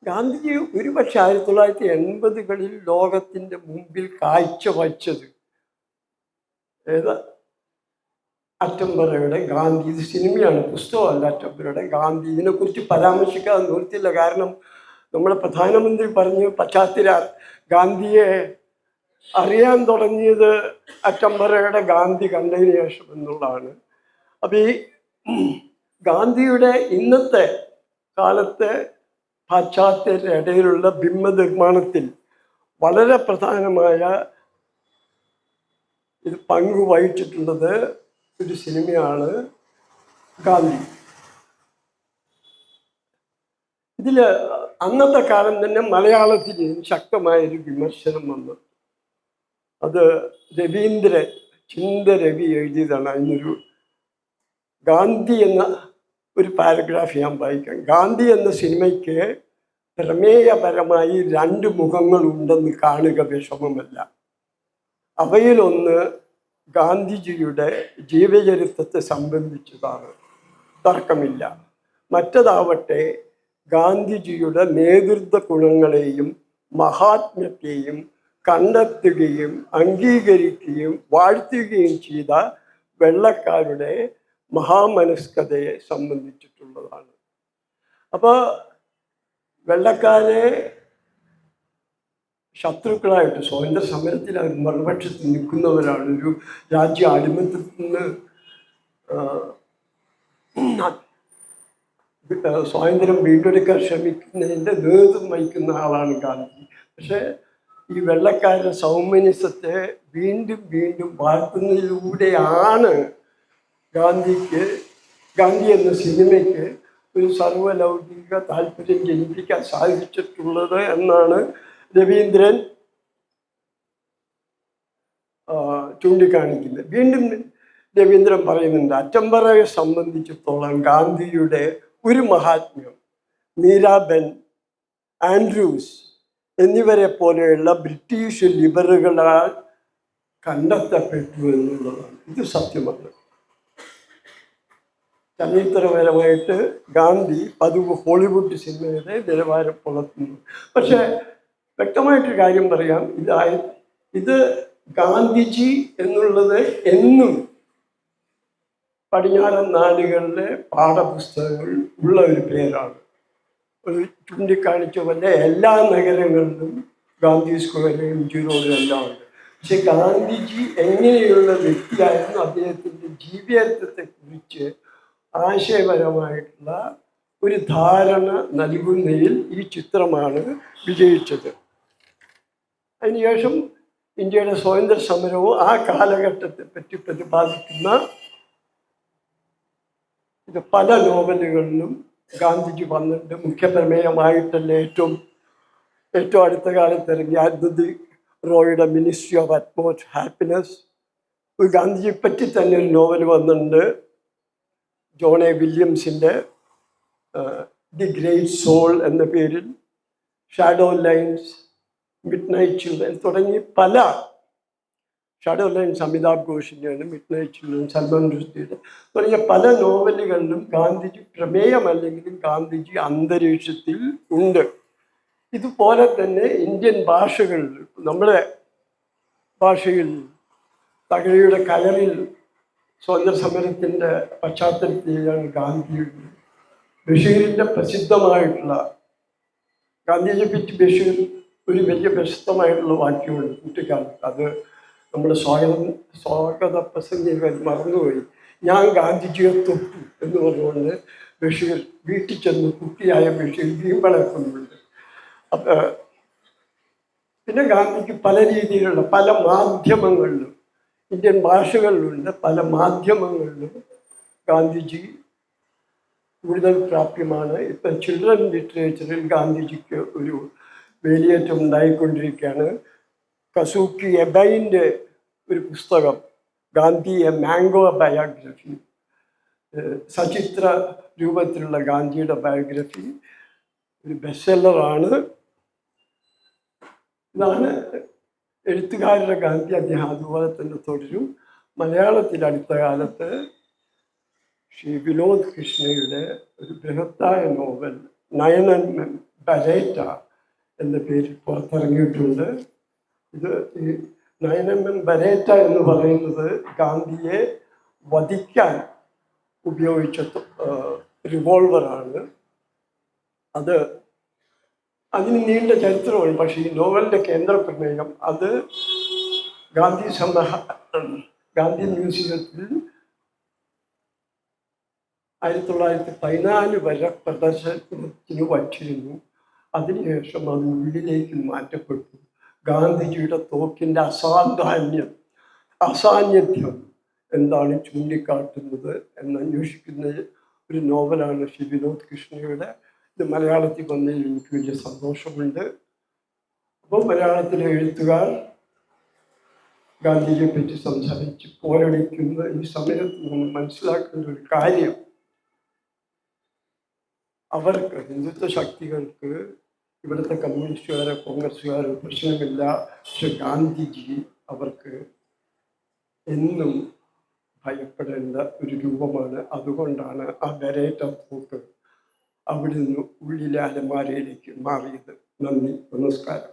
[SPEAKER 1] ഗാന്ധിജി ഒരുപക്ഷെ 1980-കളിൽ ലോകത്തിൻ്റെ മുമ്പിൽ കാഴ്ചവച്ചത് അറ്റംബറയുടെ ഗാന്ധി, ഇത് സിനിമയാണ്, പുസ്തകമല്ല. അറ്റംബറയുടെ ഗാന്ധി ഇതിനെക്കുറിച്ച് പരാമർശിക്കാതെ നിർത്തില്ല. കാരണം നമ്മുടെ പ്രധാനമന്ത്രി പറഞ്ഞു പശ്ചാത്തല ഗാന്ധിയെ അറിയാൻ തുടങ്ങിയത് അറ്റംബറയുടെ ഗാന്ധി കണ്ടതിന് ശേഷം എന്നുള്ളതാണ്. അപ്പം ഈ ഗാന്ധിയുടെ ഇന്നത്തെ കാലത്തെ പാശ്ചാത്യരുടെ ഇടയിലുള്ള ബിംബനിർമ്മാണത്തിൽ വളരെ പ്രധാനമായ ഇത് പങ്കുവഹിച്ചിട്ടുള്ളത് ഒരു സിനിമയാണ് ഗാന്ധി. ഇതിൽ അന്നത്തെ കാലം തന്നെ മലയാളത്തിൽ ശക്തമായൊരു വിമർശനം വന്നു. അത് രവീന്ദ്രൻ, ചിന്ത രവി എഴുതിയതാണ്. അതിനൊരു ഗാന്ധി എന്ന ഒരു പാരഗ്രാഫ് ഞാൻ വായിക്കാം. ഗാന്ധി എന്ന സിനിമയ്ക്ക് പ്രമേയപരമായി 2 മുഖങ്ങളുണ്ടെന്ന് കാണുക വിഷമമല്ല. അവയിലൊന്ന് ഗാന്ധിജിയുടെ ജീവചരിത്രത്തെ സംബന്ധിച്ചതാണ്, തർക്കമില്ല. മറ്റതാവട്ടെ ഗാന്ധിജിയുടെ നേതൃത്വ ഗുണങ്ങളെയും മഹാത്മ്യത്തെയും കണ്ടെത്തുകയും അംഗീകരിക്കുകയും വാഴ്ത്തുകയും ചെയ്ത വെള്ളക്കാരുടെ മഹാമനസ്കതയെ സംബന്ധിച്ചിട്ടുള്ളതാണ്. അപ്പോൾ വെള്ളക്കാരെ ശത്രുക്കളായിട്ട് സ്വാതന്ത്ര്യ സമരത്തിൽ അവർ മറുപക്ഷത്ത് നിൽക്കുന്നവരാണ്. ഒരു രാജ്യ അടിമത്തത്തിൽ നിന്ന് സ്വാതന്ത്ര്യം വീണ്ടെടുക്കാൻ ശ്രമിക്കുന്നതിൻ്റെ നേതൃത്വം വഹിക്കുന്ന ആളാണ് ഗാന്ധി. പക്ഷേ ഈ വെള്ളക്കാരുടെ സൗമനസ്യത്തെ വീണ്ടും വീണ്ടും വാഴ്ത്തുന്നതിലൂടെയാണ് ഗാന്ധി എന്ന സിനിമയ്ക്ക് ഒരു സർവലൗകിക താല്പര്യം ജനിപ്പിക്കാൻ സാധിച്ചിട്ടുള്ളത് എന്നാണ് രവീന്ദ്രൻ ചൂണ്ടിക്കാണിക്കുന്നത്. വീണ്ടും രവീന്ദ്രൻ പറയുന്നുണ്ട്, അറ്റംബറയെ സംബന്ധിച്ചിടത്തോളം ഗാന്ധിയുടെ ഒരു മഹാത്മ്യം മീരാബെൻ, ആൻഡ്രൂസ് എന്നിവരെ പോലെയുള്ള ബ്രിട്ടീഷ് ലിബറുകളാൽ കണ്ടെത്തപ്പെട്ടു എന്നുള്ളതാണ്. ഇത് സത്യമാണ്. ചരിത്രപരമായിട്ട് ഗാന്ധി പതിവ് ഹോളിവുഡ് സിനിമയുടെ നിലവാരം പുലർത്തുന്നു. പക്ഷേ വ്യക്തമായിട്ടൊരു കാര്യം പറയാം, ഇത് ഗാന്ധിജി എന്നുള്ളത് എന്നും പടിഞ്ഞാറൻ നാടുകളിലെ പാഠപുസ്തകങ്ങൾ ഉള്ള ഒരു പേരാണ്. ഒരു ചൂണ്ടിക്കാണിച്ച പോലെ എല്ലാ നഗരങ്ങളിലും ഗാന്ധി സ്ക്വയറും എംജി റോഡും എല്ലാം ഉണ്ട്. പക്ഷെ ഗാന്ധിജി എങ്ങനെയുള്ള വ്യക്തിയായിരുന്നു, അദ്ദേഹത്തിൻ്റെ ജീവചരിത്രത്തെക്കുറിച്ച് ആശയപരമായിട്ടുള്ള ഒരു ധാരണ നൽകുന്നതിൽ ഈ ചിത്രമാണ് വിജയിച്ചത്. അതിനുശേഷം ഇന്ത്യയുടെ സ്വാതന്ത്ര്യ സമരവും ആ കാലഘട്ടത്തെ പറ്റി പ്രതിപാദിക്കുന്ന ഇത് പല നോവലുകളിലും ഗാന്ധിജി വന്നിട്ടുണ്ട്. മുഖ്യപ്രമേയമായിട്ടല്ല ഏറ്റവും അടുത്ത കാലത്ത് ഇറങ്ങിയ അരുന്ധതി റോയുടെ മിനിസ്ട്രി ഓഫ് അറ്റ്മോസ്റ്റ് ഹാപ്പിനെസ്, ഒരു ഗാന്ധിജിയെ പറ്റി തന്നെ ഒരു നോവൽ വന്നിട്ടുണ്ട്, ജോൺ എ വില്യംസിൻ്റെ ദി ഗ്രേറ്റ് സോൾ എന്ന പേരിൽ. Shadow lines, midnight children തുടങ്ങി പല, ഷാഡോ ലൈൻസ് അമിതാഭ് ഘോഷിൻ്റെയാണ്, മിഡ് നൈറ്റ് ചിൽഡ്രൻ സൽമാൻ റുഷ്ദിയുടെ തുടങ്ങിയ പല നോവലുകളിലും ഗാന്ധിജി പ്രമേയമല്ലെങ്കിലും ഗാന്ധിജി അന്തരീക്ഷത്തിൽ ഉണ്ട്. ഇതുപോലെ തന്നെ ഇന്ത്യൻ ഭാഷകളിൽ, നമ്മുടെ ഭാഷയിൽ തകഴിയുടെ കയറിൽ സ്വാതന്ത്ര്യ സമരത്തിൻ്റെ പശ്ചാത്തലത്തിലാണ് ഗാന്ധിയുടെ. ബഷീറിൻ്റെ പ്രസിദ്ധമായിട്ടുള്ള, ഗാന്ധിജിയെ പറ്റി ബഷീർ ഒരു വലിയ പ്രസിദ്ധമായിട്ടുള്ള വാക്യമുണ്ട് കുട്ടിക്കാലത്ത്. അത് നമ്മുടെ സ്വാഗത പ്രസംഗികൾ മറന്നുപോയി. ഞാൻ ഗാന്ധിജിയെ തൊട്ടു എന്ന് പറഞ്ഞുകൊണ്ട് ബഷീർ വീട്ടിൽ ചെന്ന് കുട്ടിയായ ബഷീർ വീമ്പളക്കുന്നുണ്ട്. പിന്നെ ഗാന്ധിക്ക് പല രീതിയിലുള്ള പല മാധ്യമങ്ങളിലും, ഇന്ത്യൻ ഭാഷകളിലുണ്ട്, പല മാധ്യമങ്ങളിലും ഗാന്ധിജി കൂടുതൽ പ്രാപ്യമാണ്. ഇപ്പം ചിൽഡ്രൻ ലിറ്ററേച്ചറിൽ ഗാന്ധിജിക്ക് ഒരു വേലിയേറ്റം ഉണ്ടായിക്കൊണ്ടിരിക്കുകയാണ്. കസൂക്കി എബൈൻ്റെ ഒരു പുസ്തകം, ഗാന്ധി എ മാംഗോ ബയോഗ്രഫി, സചിത്ര രൂപത്തിലുള്ള ഗാന്ധിയുടെ ബയോഗ്രഫി ഒരു ബെസ്റ്റ് സെല്ലറാണ്. ഇതാണ് എഴുത്തുകാരുടെ ഗാന്ധി. അദ്ദേഹം അതുപോലെ തന്നെ തുടരും. മലയാളത്തിൽ അടുത്ത കാലത്ത് ശ്രീ വിനോദ് കൃഷ്ണയുടെ ഒരു ബൃഹത്തായ നോവൽ നയനൻ ബരേറ്റ എന്ന പേരിൽ പുറത്തിറങ്ങിയിട്ടുണ്ട്. ഇത് ഈ നയനൻ ബരേറ്റ എന്ന് പറയുന്നത് ഗാന്ധിയെ വധിക്കാൻ ഉപയോഗിച്ച റിവോൾവറാണ്. അതിന് നീണ്ട ചരിത്രമാണ്. പക്ഷേ ഈ നോവലിൻ്റെ കേന്ദ്ര പ്രമേയം അത് ഗാന്ധി മ്യൂസിയത്തിൽ 1914 വരെ പ്രദർശനത്തിന് വച്ചിരുന്നു. അതിനുശേഷം അത് ഉള്ളിലേക്ക് മാറ്റപ്പെട്ടു. ഗാന്ധിജിയുടെ തോക്കിൻ്റെ അസാന്നിധ്യം എന്താണ് ചൂണ്ടിക്കാട്ടുന്നത് എന്നന്വേഷിക്കുന്ന ഒരു നോവലാണ് ശ്രീ വിനോദ് കൃഷ്ണയുടെ. ഇത് മലയാളത്തിൽ വന്നതിൽ എനിക്ക് വലിയ സന്തോഷമുണ്ട്. അപ്പോൾ മലയാളത്തിലെ എഴുത്തുകാർ ഗാന്ധിജിയെ പറ്റി സംസാരിച്ച് പോരടിക്കുന്ന ഈ സമയത്ത് നമ്മൾ മനസ്സിലാക്കേണ്ട ഒരു കാര്യം, അവർക്ക് ഹിന്ദുത്വ ശക്തികൾക്ക് ഇവിടുത്തെ കമ്മ്യൂണിസ്റ്റുകാരോ കോൺഗ്രസ്സുകാരോ പ്രശ്നമില്ല. പക്ഷെ ഗാന്ധിജി അവർക്ക് എന്നും ഭയപ്പെടേണ്ട ഒരു രൂപമാണ്. അതുകൊണ്ടാണ് ആ ബരേറ്റ തോക്ക് അവിടെ നിന്ന് ഉള്ളിലെ അലമാരയിലേക്ക് മാറിയത്. നന്ദി, നമസ്കാരം.